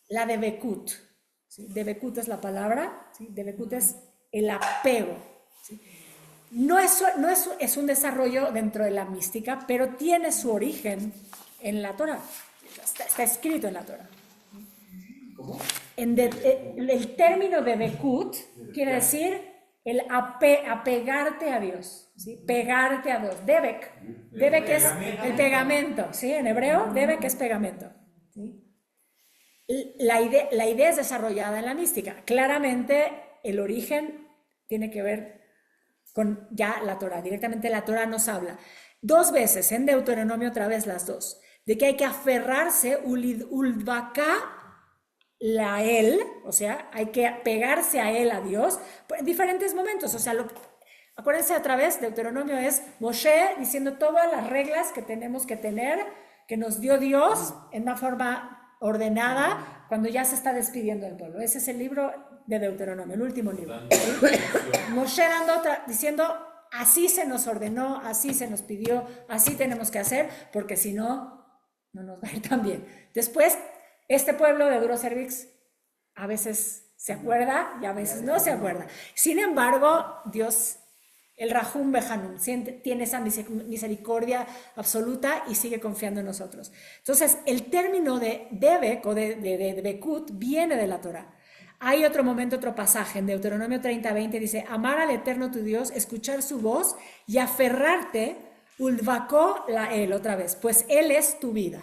A: La debekut, ¿sí? Debekut es la palabra, ¿sí? Debekut es el apego, ¿sí? No es un desarrollo dentro de la mística, pero tiene su origen en la Torah, está escrito en la Torah. ¿Cómo? El término de Debekut quiere decir el apegarte a Dios, ¿sí? Pegarte a Dios. Debek es el pegamento, ¿sí? En hebreo, Debek es pegamento, ¿sí? La idea es desarrollada en la mística. Claramente, el origen tiene que ver con ya la Torah. Directamente la Torah nos habla 2 veces, en Deuteronomio otra vez las 2, de que hay que aferrarse, ulvaká, la él, o sea, hay que pegarse a él, a Dios, en diferentes momentos. O sea, acuérdense otra vez, Deuteronomio es Moshe diciendo todas las reglas que tenemos que tener, que nos dio Dios en una forma ordenada, cuando ya se está despidiendo del pueblo. Ese es el libro de Deuteronomio, el último libro. Moshe diciendo, así se nos ordenó, así se nos pidió, así tenemos que hacer, porque si no, no nos va a ir tan bien. Después, este pueblo de Duro Cervix a veces se acuerda y a veces no se acuerda. Sin embargo, Dios, el Rahum Behanum, tiene esa misericordia absoluta y sigue confiando en nosotros. Entonces, el término de Debek o de Bekut viene de la Torah. Hay otro momento, otro pasaje en Deuteronomio 30:20 dice, amar al Eterno tu Dios, escuchar su voz y aferrarte, ulvacó la él, otra vez, pues Él es tu vida.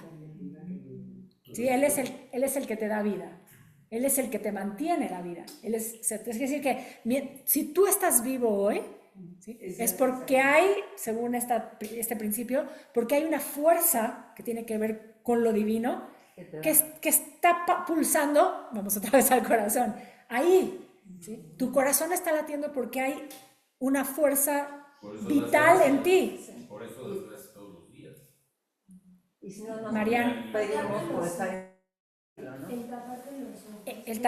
A: ¿Sí? Él es el que te da vida. Él es el que te mantiene la vida. Es decir, que si tú estás vivo hoy, ¿sí? Es porque hay, según este principio, porque hay una fuerza que tiene que ver con lo divino, que está pulsando, vamos otra vez al corazón, ahí, ¿sí? Tu corazón está latiendo porque hay una fuerza vital en ti.
E: Por eso das gracias todos los días.
C: Y si no nos
A: Marian.
C: pedimos por estar, ¿no?
K: El taparte los ojos.
A: El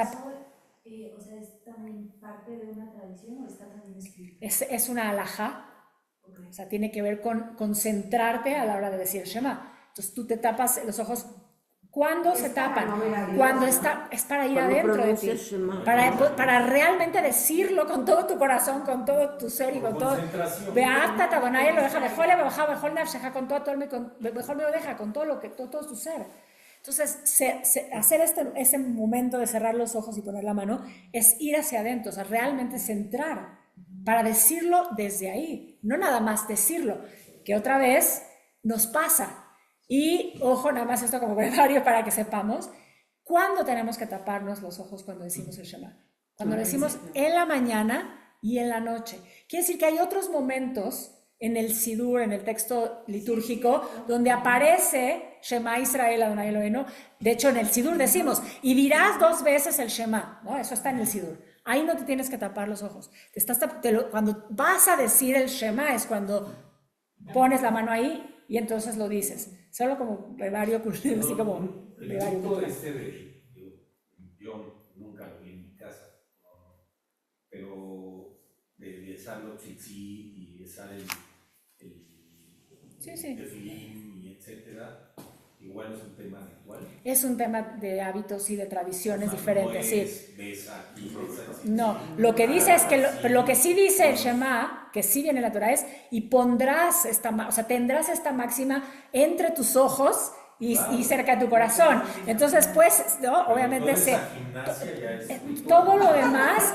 K: o sea, ¿es también parte de una tradición o está también escrito?
A: Es una alajá.
K: Okay.
A: O sea, tiene que ver con concentrarte a la hora de decir Shema. Entonces tú te tapas los ojos. ¿Cuándo se tapan? Cuando es para ir adentro de ti. Para realmente decirlo con todo tu corazón, con todo tu ser y con todo. Beata Tadonai lo deja mejor, mejor nafsheja, con todo mejor me lo deja, con todo tu ser. Entonces, hacer ese momento de cerrar los ojos y poner la mano es ir hacia adentro, o sea, realmente centrar para decirlo desde ahí, no nada más decirlo, que otra vez nos pasa. Y, ojo, nada más esto como brevario para que sepamos, ¿cuándo tenemos que taparnos los ojos cuando decimos el Shema? Cuando lo decimos en la mañana y en la noche. Quiere decir que hay otros momentos en el Sidur, en el texto litúrgico, donde aparece Shema Israel Adonai Eloheinu. De hecho, en el Sidur decimos, y dirás 2 veces el Shema, ¿no? Eso está en el Sidur. Ahí no te tienes que tapar los ojos. Cuando vas a decir el Shema es cuando pones la mano ahí y entonces lo dices. Solo como brevario, así como brevario.
E: Yo nunca lo vi en mi casa, pero de besar los tzitzit y besar el tefilín y etcétera, igual es un tema ritual.
A: Es un tema de hábitos y de tradiciones diferentes,
E: no es, besa aquí,
A: no, lo que dice es que lo que sí dice el Shema, que sí viene en la Torah, es y pondrás tendrás esta máxima entre tus ojos y cerca de tu corazón. Entonces, pues, ¿no? Obviamente todo lo demás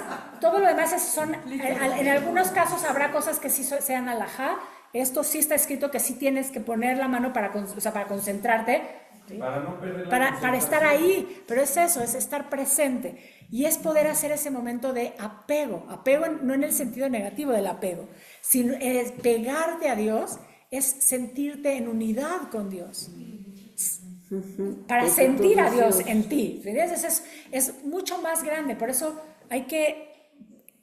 A: en algunos casos habrá cosas que sí sean alajá. Esto sí está escrito que sí tienes que poner la mano para concentrarte, ¿sí? Para estar ahí, pero es eso, es estar presente y es poder hacer ese momento de apego no en el sentido negativo del apego, sino es pegarte a Dios, es sentirte en unidad con Dios, para sentir a Dios en ti. Es mucho más grande, por eso hay que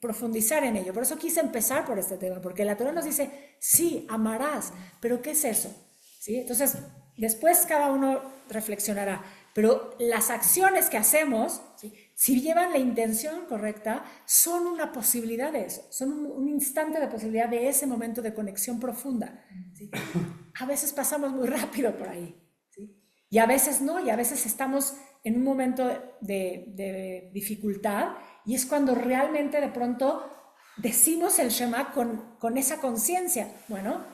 A: profundizar en ello. Por eso quise empezar por este tema, porque la Torah nos dice, sí, amarás, pero ¿qué es eso? ¿Sí? Entonces, después cada uno reflexionará, pero las acciones que hacemos, ¿sí? Si llevan la intención correcta, son una posibilidad de eso, son un instante de posibilidad de ese momento de conexión profunda, ¿sí? A veces pasamos muy rápido por ahí, ¿sí? Y a veces no, y a veces estamos en un momento de dificultad, y es cuando realmente de pronto decimos el Shema con esa conciencia. Bueno,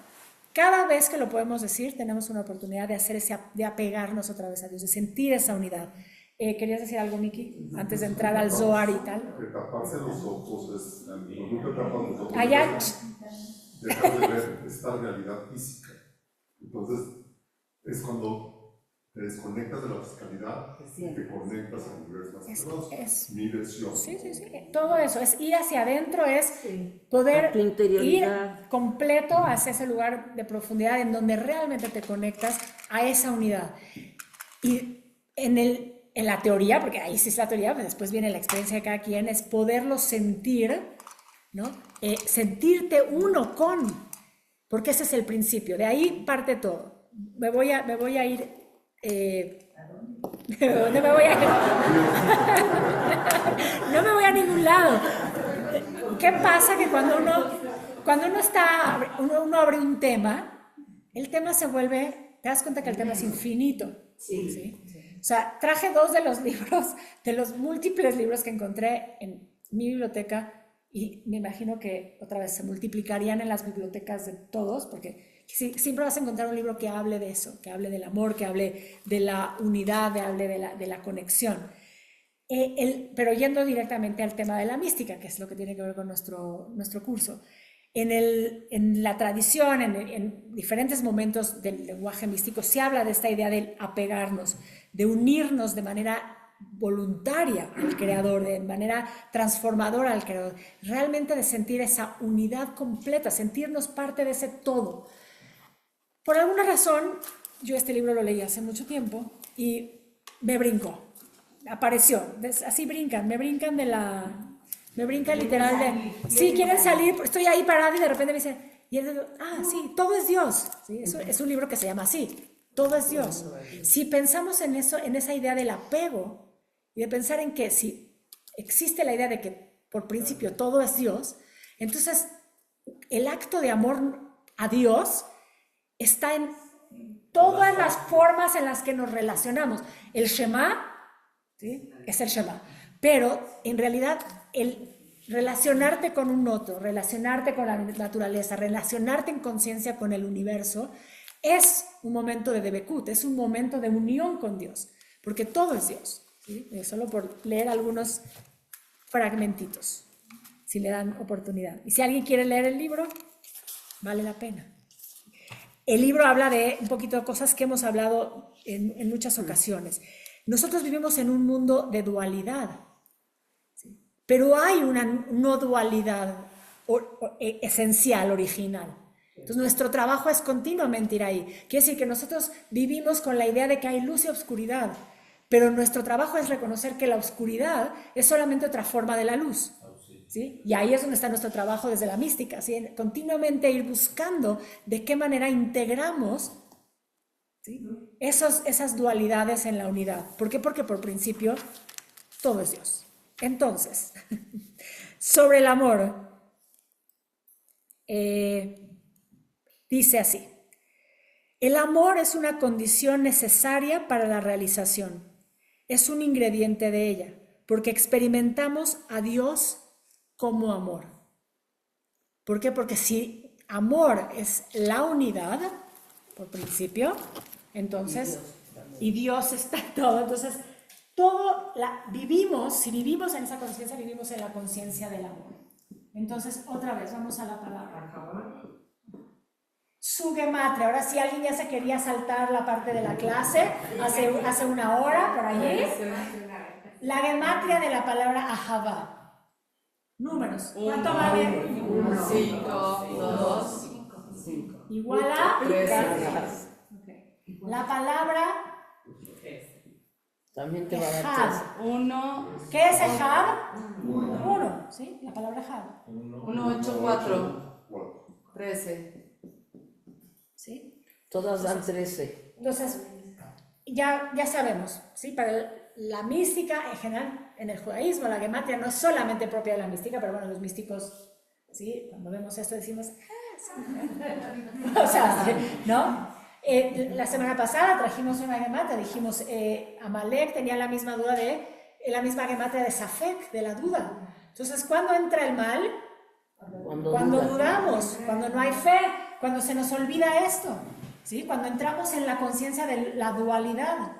A: cada vez que lo podemos decir, tenemos una oportunidad de hacer de apegarnos otra vez a Dios, de sentir esa unidad. ¿Querías decir algo, Miki? Antes de entrar al Zohar y tal.
I: Que taparse los ojos es, cuando tú te tapas los ojos,
A: Allá.
I: dejas de ver esta realidad física. Entonces, es cuando te desconectas de la fiscalidad y te conectas al universo más mi versión.
A: Sí. Todo eso es ir hacia adentro, es poder ir completo hacia ese lugar de profundidad en donde realmente te conectas a esa unidad. Y en la teoría, porque ahí sí es la teoría, pero después viene la experiencia de cada quien, es poderlo sentir, ¿no? Sentirte uno con, porque ese es el principio, de ahí parte todo. Me voy a ir. ¿Dónde me voy a ir? No me voy a ningún lado. ¿Qué pasa? Que cuando uno abre un tema, el tema se vuelve, te das cuenta que el tema es infinito. ¿Sí? O sea, traje 2 de los libros, de los múltiples libros que encontré en mi biblioteca, y me imagino que otra vez se multiplicarían en las bibliotecas de todos, porque siempre vas a encontrar un libro que hable de eso, que hable del amor, que hable de la unidad, que hable de la conexión. Pero yendo directamente al tema de la mística, que es lo que tiene que ver con nuestro curso. En la tradición, en diferentes momentos del lenguaje místico, se habla de esta idea de apegarnos, de unirnos de manera voluntaria al Creador, de manera transformadora al Creador, realmente de sentir esa unidad completa, sentirnos parte de ese todo. Por alguna razón, yo este libro lo leí hace mucho tiempo y me brincó, apareció, así brincan literal de, sí, quieren salir, estoy ahí parada y de repente me dicen, sí, todo es Dios. ¿Sí? Es un libro que se llama así, todo es Dios. Si pensamos en eso, en esa idea del apego y de pensar en que si existe la idea de que por principio todo es Dios, entonces el acto de amor a Dios está en todas las formas en las que nos relacionamos. El Shema, ¿sí? Es el Shema, pero en realidad el relacionarte con un otro, relacionarte con la naturaleza, relacionarte en conciencia con el universo, es un momento de debekut, es un momento de unión con Dios, porque todo es Dios. ¿Sí? Solo por leer algunos fragmentitos, si le dan oportunidad. Y si alguien quiere leer el libro, vale la pena. El libro habla de un poquito de cosas que hemos hablado en muchas ocasiones. Nosotros vivimos en un mundo de dualidad, ¿sí? Pero hay una no dualidad esencial, original. Entonces nuestro trabajo es continuamente ir ahí. Quiere decir que nosotros vivimos con la idea de que hay luz y oscuridad, pero nuestro trabajo es reconocer que la oscuridad es solamente otra forma de la luz. ¿Sí? Y ahí es donde está nuestro trabajo desde la mística, ¿sí? Continuamente ir buscando de qué manera integramos, ¿sí? esas dualidades en la unidad. ¿Por qué? Porque por principio todo es Dios. Entonces, sobre el amor, dice así: el amor es una condición necesaria para la realización, es un ingrediente de ella, porque experimentamos a Dios como amor. ¿Por qué? Porque si amor es la unidad, por principio, entonces, y Dios está en todo, entonces, si vivimos en esa conciencia, vivimos en la conciencia del amor. Entonces, otra vez, vamos a la palabra. Su gematria. Ahora sí, alguien ya se quería saltar la parte de la clase, hace una hora, por allí. La gematria de la palabra ahavá. Números. ¿Cuánto va a haber?
D: 5, 2, 5.
A: Igual a
D: 3.
A: Okay. La palabra
H: también te va a dar
D: 1.
A: ¿Qué es ejab? 1, ¿sí? La palabra ejab.
D: 1, 8, 4. 13.
A: ¿Sí?
H: Todas dan 13.
A: Entonces, ya sabemos, ¿sí? Para la mística en general, en el judaísmo, la gematria no es solamente propia de la mística, pero bueno, los místicos, ¿sí? Cuando vemos esto decimos, sí. O sea, ¿no? La semana pasada trajimos una gematria, dijimos, Amalek tenía la misma duda la misma gematria de Safek, de la duda. Entonces, ¿cuándo entra el mal? Cuando dudamos, cuando no hay fe, cuando se nos olvida esto, ¿sí? Cuando entramos en la conciencia de la dualidad,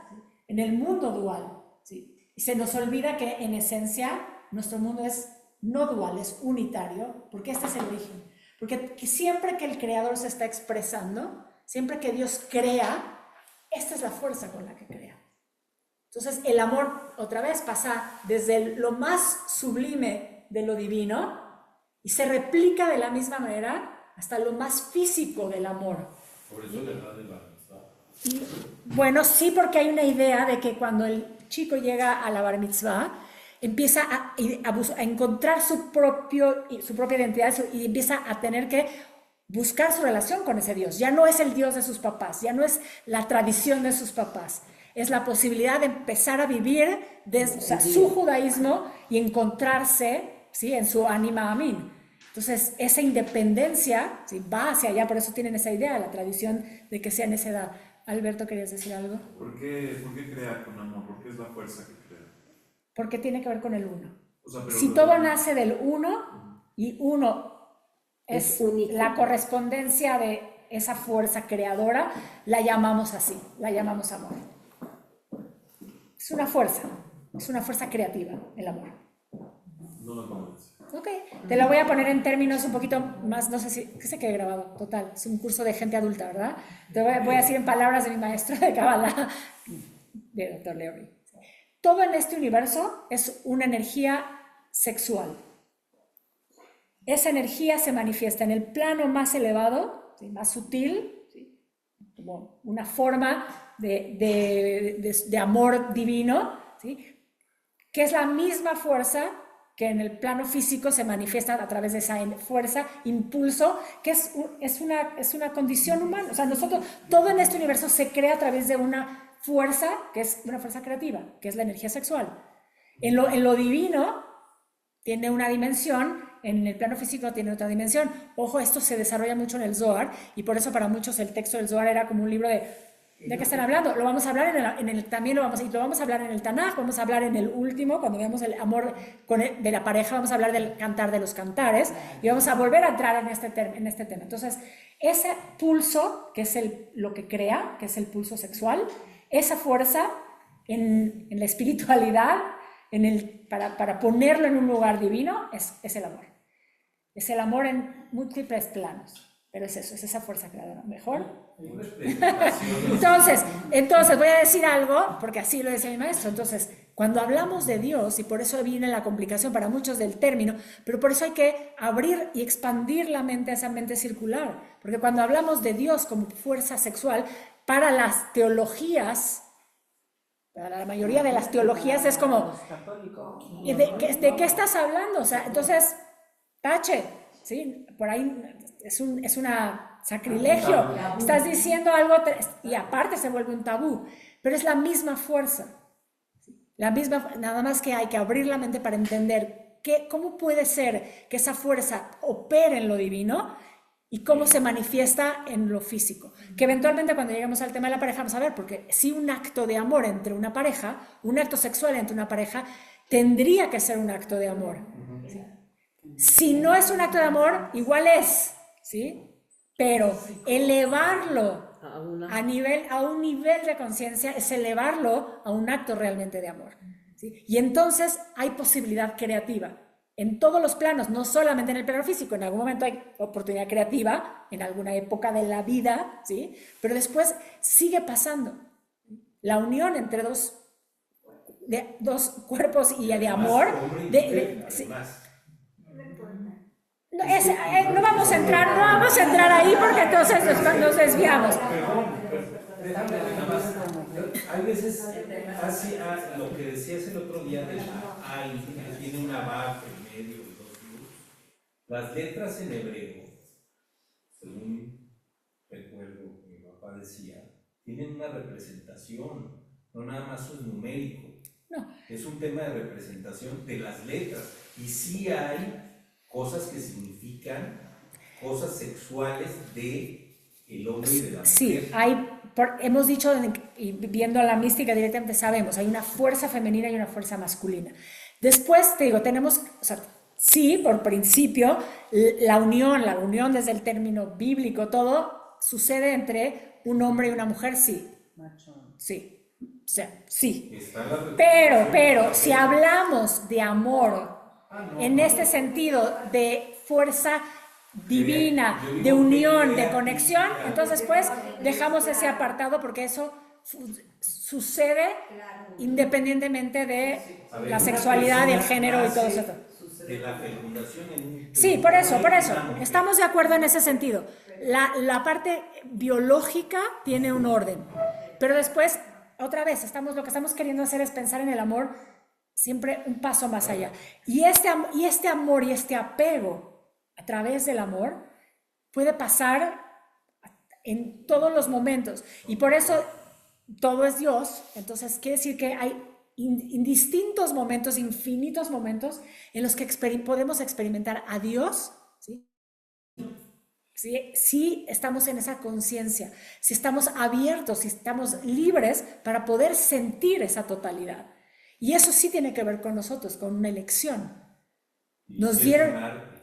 A: en el mundo dual, ¿sí? Y se nos olvida que en esencia nuestro mundo es no dual, es unitario, porque este es el origen. Porque siempre que el Creador se está expresando, siempre que Dios crea, esta es la fuerza con la que crea. Entonces el amor, otra vez, pasa desde lo más sublime de lo divino y se replica de la misma manera hasta lo más físico del amor.
E: Por eso le da de la amistad.
A: Bueno, sí, porque hay una idea de que cuando el chico llega a la bar mitzvah, empieza a encontrar su propia identidad y empieza a tener que buscar su relación con ese Dios. Ya no es el Dios de sus papás, ya no es la tradición de sus papás, es la posibilidad de empezar a vivir su judaísmo y encontrarse, ¿sí? En su ánima amín. Entonces, esa independencia, ¿sí? Va hacia allá, por eso tienen esa idea, la tradición de que sea en esa edad. Alberto, ¿querías decir algo?
L: ¿Por qué crear con amor? ¿Por qué es la fuerza que crea?
A: Porque tiene que ver con el uno.
L: O sea, pero
A: si todo nace del uno, y uno es la correspondencia de esa fuerza creadora, la llamamos así, la llamamos amor. Es una fuerza, Es una fuerza creativa, el amor.
L: No lo conoces.
A: Ok, te lo voy a poner en términos un poquito más, no sé si, que se quede grabado, total, es un curso de gente adulta, ¿verdad? Te voy a decir en palabras de mi maestro de Kabbalah, de Dr. Leary. Todo en este universo es una energía sexual. Esa energía se manifiesta en el plano más elevado, ¿sí?, más sutil, ¿sí?, como una forma de amor divino, ¿sí?, que es la misma fuerza que en el plano físico se manifiesta a través de esa fuerza, impulso, que es una condición humana. O sea, todo en este universo se crea a través de una fuerza, que es una fuerza creativa, que es la energía sexual. En lo divino tiene una dimensión, en el plano físico tiene otra dimensión. Ojo, esto se desarrolla mucho en el Zohar, y por eso para muchos el texto del Zohar era como un libro ¿de qué están hablando? Lo vamos a hablar también lo vamos a hablar en el Tanaj, vamos a hablar en el último, cuando veamos el amor de la pareja, vamos a hablar del cantar de los cantares, y vamos a volver a entrar en este tema. Entonces, ese pulso, que es lo que crea, que es el pulso sexual, esa fuerza en la espiritualidad, para ponerlo en un lugar divino, es el amor. Es el amor en múltiples planos. Pero es eso, es esa fuerza creadora. ¿Mejor? Entonces, voy a decir algo, porque así lo decía mi maestro. Entonces, cuando hablamos de Dios, y por eso viene la complicación para muchos del término, pero por eso hay que abrir y expandir la mente a esa mente circular. Porque cuando hablamos de Dios como fuerza sexual, para las teologías, para la mayoría de las teologías es como, ¿de qué estás hablando? O sea, entonces, tache, ¿sí? Por ahí es una sacrilegio. Estás diciendo algo y aparte se vuelve un tabú, pero es la misma fuerza. Nada más que hay que abrir la mente para entender cómo puede ser que esa fuerza opere en lo divino y cómo se manifiesta en lo físico. Que eventualmente cuando lleguemos al tema de la pareja vamos a ver, porque si un acto de amor entre una pareja, un acto sexual entre una pareja, tendría que ser un acto de amor. ¿Sí? Si no es un acto de amor, igual es, ¿sí? Pero elevarlo a un nivel de conciencia es elevarlo a un acto realmente de amor, ¿sí? Y entonces hay posibilidad creativa en todos los planos, no solamente en el plano físico. En algún momento hay oportunidad creativa, en alguna época de la vida, ¿sí? Pero después sigue pasando. La unión entre dos cuerpos y de amor. No vamos a entrar ahí porque entonces nos desviamos.
E: Hay veces, lo que decías el otro día de tiene una vaca en medio de dos luz. Las letras en hebreo, según recuerdo que mi papá decía, tienen una representación, no nada más es numérico.
A: No.
E: Es un tema de representación de las letras. Y sí hay cosas que significan cosas sexuales de el hombre y de la mujer.
A: Sí, hemos dicho, y viendo la mística directamente sabemos, hay una fuerza femenina y una fuerza masculina. Después, te digo, tenemos, o sea, sí, por principio, la unión desde el término bíblico, todo sucede entre un hombre y una mujer, sí. Sí, o sea, sí. Pero, si hablamos de amor, en este sentido de fuerza divina, de unión, de conexión, entonces pues dejamos ese apartado porque eso sucede independientemente de la sexualidad, del género y todo eso.
E: De la fecundación
A: Sí, por eso, estamos de acuerdo en ese sentido. La parte biológica tiene un orden, pero después, otra vez, lo que estamos queriendo hacer es pensar en el amor siempre un paso más allá. Y este amor y este apego a través del amor puede pasar en todos los momentos. Y por eso todo es Dios. Entonces quiere decir que hay indistintos momentos, infinitos momentos en los que podemos experimentar a Dios, ¿sí? Si estamos en esa conciencia, si estamos abiertos, si estamos libres para poder sentir esa totalidad. Y eso sí tiene que ver con nosotros, con una elección. Nos dieron,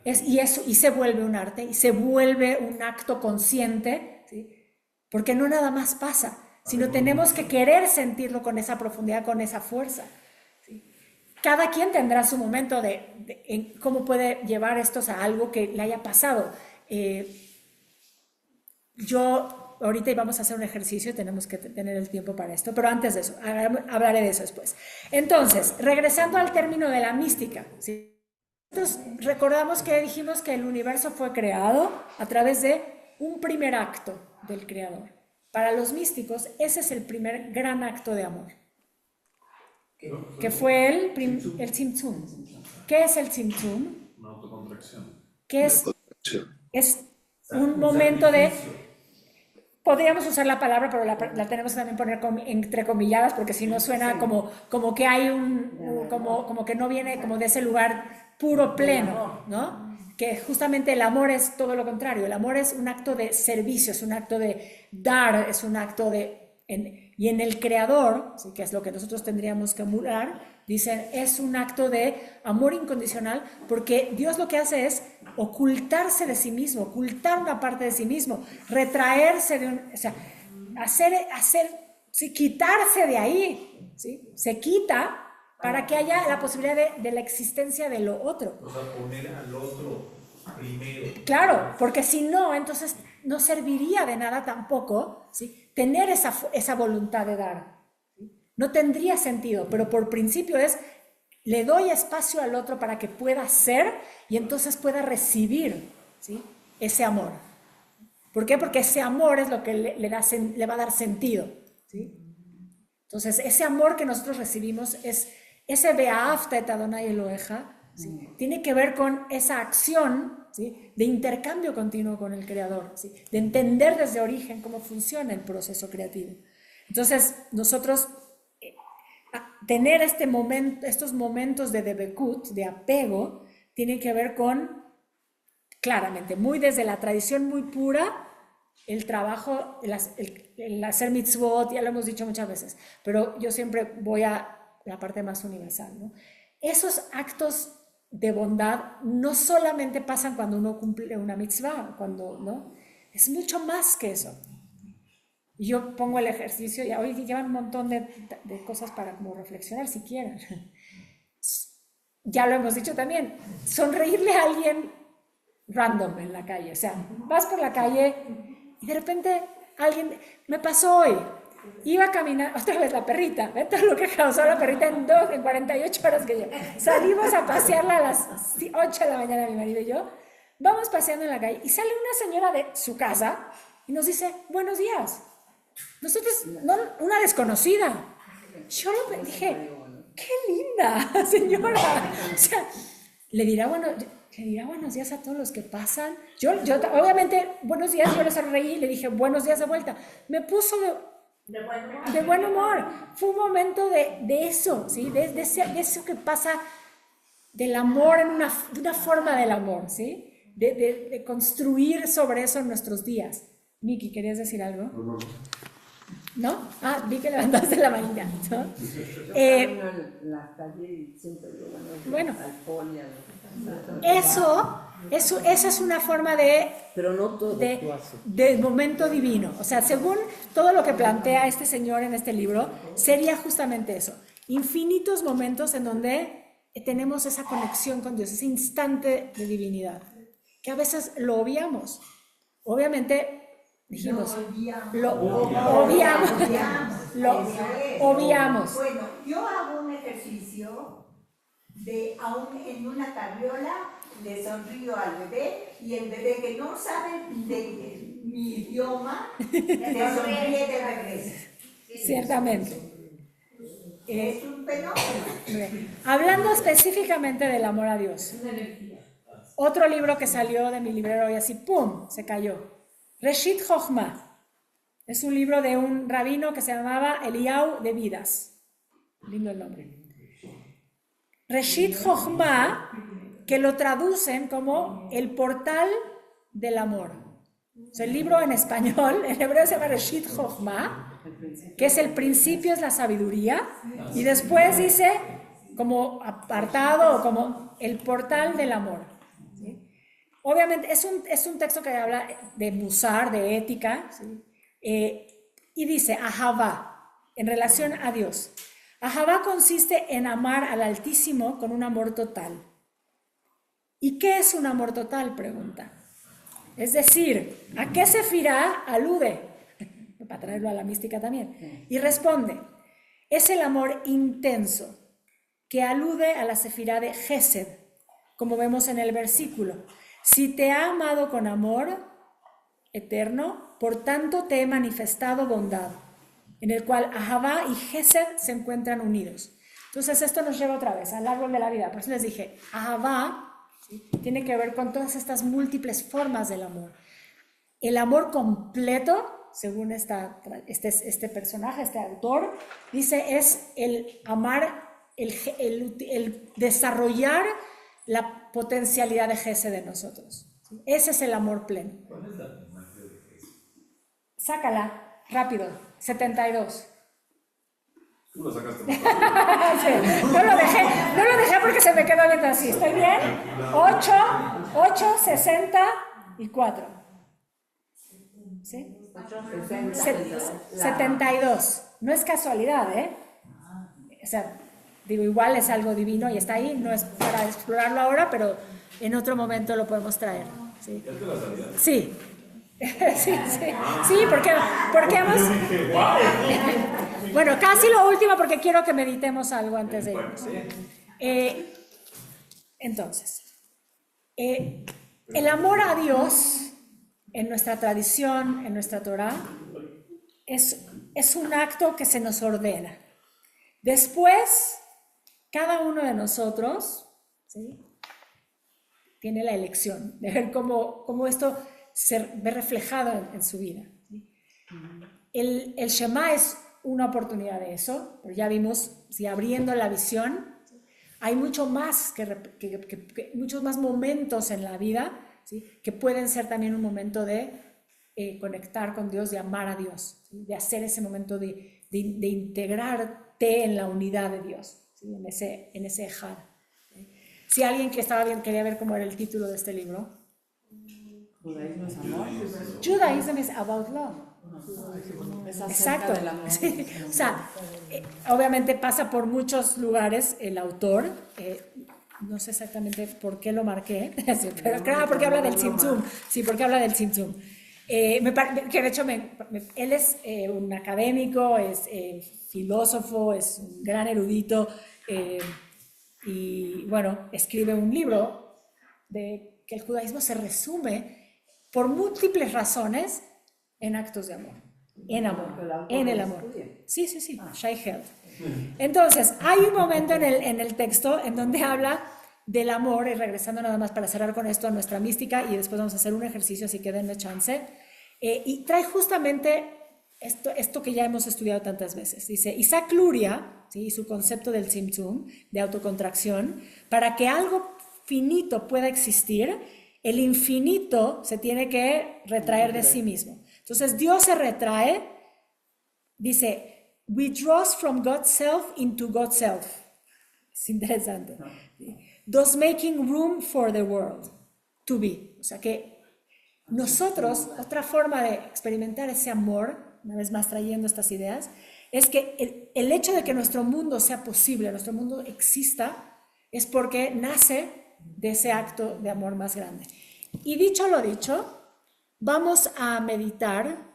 A: y se vuelve un arte, y se vuelve un acto consciente, ¿sí? Porque no nada más pasa, sino tenemos que querer sentirlo con esa profundidad, con esa fuerza, ¿sí? cada quien tendrá su momento en cómo puede llevar estos a algo que le haya pasado. Yo ahorita íbamos a hacer un ejercicio, tenemos que tener el tiempo para esto, pero antes de eso, hablaré de eso después. Entonces, regresando al término de la mística, ¿sí? Entonces, recordamos que dijimos que el universo fue creado a través de un primer acto del creador. Para los místicos, ese es el primer gran acto de amor, que fue el Tzimtzum. ¿Qué es el Tzimtzum?
L: Una autocontracción.
A: ¿Qué es? Es un momento de... Podríamos usar la palabra, pero la tenemos que también poner entrecomilladas, porque si no suena como que hay como que no viene como de ese lugar puro, pleno, ¿no? Que justamente el amor es todo lo contrario. El amor es un acto de servicio, es un acto de dar, es un acto de... y en el creador, ¿sí? Que es lo que nosotros tendríamos que emular, dicen, es un acto de amor incondicional, porque Dios lo que hace es ocultarse de sí mismo, ocultar una parte de sí mismo, retraerse o sea, sí, quitarse de ahí, ¿sí? Se quita para que haya la posibilidad de la existencia de lo otro.
E: O sea, poner al otro primero.
A: Claro, porque si no, entonces no serviría de nada tampoco, ¿sí? Tener esa voluntad de dar. ¿Sí? No tendría sentido, pero por principio le doy espacio al otro para que pueda ser y entonces pueda recibir, ¿sí? Ese amor. ¿Por qué? Porque ese amor es lo que le va a dar sentido, ¿sí? Entonces, ese amor que nosotros recibimos es ese Be'ahavta et Adonai Eloheja, ¿sí? Tiene que ver con esa acción, ¿sí? De intercambio continuo con el Creador, ¿sí? De entender desde origen cómo funciona el proceso creativo. Entonces, nosotros tener estos momentos de debekut, de apego, tienen que ver con, claramente, muy desde la tradición muy pura, el trabajo, el hacer mitzvot, ya lo hemos dicho muchas veces, pero yo siempre voy a la parte más universal, ¿no? Esos actos de bondad no solamente pasan cuando uno cumple una mitzvah, ¿no? Es mucho más que eso. Yo pongo el ejercicio, y hoy llevan un montón de cosas para como reflexionar si quieren. Ya lo hemos dicho también, sonreírle a alguien random en la calle, o sea, vas por la calle y de repente alguien, me pasó hoy, iba a caminar, otra vez la perrita, ¿ves todo lo que causó la perrita en 48 horas que yo? Salimos a pasearla a las 8 de la mañana, mi marido y yo, vamos paseando en la calle y sale una señora de su casa y nos dice, buenos días. Nosotros, no, una desconocida. Yo dije, qué linda señora. O sea, le dirá buenos días a todos los que pasan. Yo obviamente, buenos días, yo le sonreí y le dije, buenos días de vuelta. Me puso de buen humor. Fue un momento de eso, ¿sí? De eso que pasa del amor, de una forma del amor, ¿sí? De construir sobre eso en nuestros días. Miki, ¿querías decir algo? ¿No? Ah, vi que levantaste la manita, ¿no? Bueno, esa es una forma
H: pero no todo
A: de momento divino. O sea, según todo lo que plantea este señor en este libro, sería justamente eso. Infinitos momentos en donde tenemos esa conexión con Dios, ese instante de divinidad, que a veces lo obviamos. Obviamente, dijimos, lo obviamos.
B: Bueno, yo hago un ejercicio en una carriola, le sonrío al bebé y el bebé que no sabe de mi idioma, le sonríe de regreso.
A: Ciertamente.
B: Es un fenómeno.
A: Hablando específicamente del amor a Dios, otro libro que salió de mi librero y así, ¡pum!, se cayó. Reshit Chochmah. Es un libro de un rabino que se llamaba Eliyahu de Vidas. Lindo el nombre. Reshit Chochmah, que lo traducen como el portal del amor. O sea, el libro en español, en hebreo se llama Reshit Chochmah, que es el principio, es la sabiduría, y después dice como apartado o como el portal del amor. ¿Sí? Obviamente es un texto que habla de musar, de ética, ¿sí? Y dice Ahavá, en relación a Dios. Ahavá consiste en amar al Altísimo con un amor total. ¿Y qué es un amor total? Pregunta. Es decir, ¿a qué sefirá alude? Para traerlo a la mística también. Y responde, es el amor intenso que alude a la sefirá de Gesed, como vemos en el versículo. Si te ha amado con amor eterno, por tanto te he manifestado bondad, en el cual Ahavá y Gesed se encuentran unidos. Entonces esto nos lleva otra vez al árbol de la vida. Por eso les dije, Ahavá, ¿sí?, tiene que ver con todas estas múltiples formas del amor. El amor completo, según este personaje, este autor, dice es el amar, el desarrollar la potencialidad de Gesed de nosotros. ¿Sí? Ese es el amor pleno.
E: ¿Cuál es la imagen de Gesed?
A: Sácala, rápido, 72.
E: Tú lo sacaste.
A: Sí, no lo dejé porque se me quedó viendo así. ¿Estoy bien? 8, 64. ¿Sí? 72. No es casualidad, ¿eh? O sea, digo, igual es algo divino y está ahí, no es para explorarlo ahora, pero en otro momento lo podemos traer. ¿Sí?
E: ¿Ya te la sabías?
A: Sí. Sí, porque hemos... Bueno, casi lo último porque quiero que meditemos algo antes de irnos. Entonces, el amor a Dios en nuestra tradición, en nuestra Torah, es un acto que se nos ordena. Después, cada uno de nosotros, ¿sí?, tiene la elección de ver cómo esto se ve reflejado en su vida. ¿Sí? El Shema es una oportunidad de eso, pero ya vimos, si abriendo la visión, hay mucho más muchos más momentos en la vida, ¿sí?, que pueden ser también un momento de conectar con Dios, de amar a Dios, ¿sí?, de hacer ese momento de integrarte en la unidad de Dios, ¿sí?, en ese ejad. ¿Sí? Si alguien que estaba bien quería ver cómo era el título de este libro.
D: Judaísmo es amor.
A: Judaism is about love. Exacto. Sí. O sea, obviamente pasa por muchos lugares el autor. No sé exactamente por qué lo marqué, pero claro, porque habla del Tzimtzum. Sí, porque habla del Tzimtzum. Que de hecho él es un académico, es filósofo, es un gran erudito y bueno, escribe un libro de que el judaísmo se resume por múltiples razones en actos de amor, en el amor. Sí, Shai Held. Entonces, hay un momento en el texto en donde habla del amor, y regresando nada más para cerrar con esto a nuestra mística, y después vamos a hacer un ejercicio, así que denme chance, y trae justamente esto que ya hemos estudiado tantas veces. Dice, Isaac Luria, ¿sí?, y su concepto del Tzimtzum, de autocontracción, para que algo finito pueda existir, el infinito se tiene que retraer de sí mismo. Entonces Dios se retrae, dice, withdraws from God's self into God's self. Es interesante. Thus making room for the world to be. O sea que nosotros, otra forma de experimentar ese amor, una vez más trayendo estas ideas, es que el hecho de que nuestro mundo sea posible, nuestro mundo exista, es porque nace de ese acto de amor más grande. Y dicho lo dicho, vamos a meditar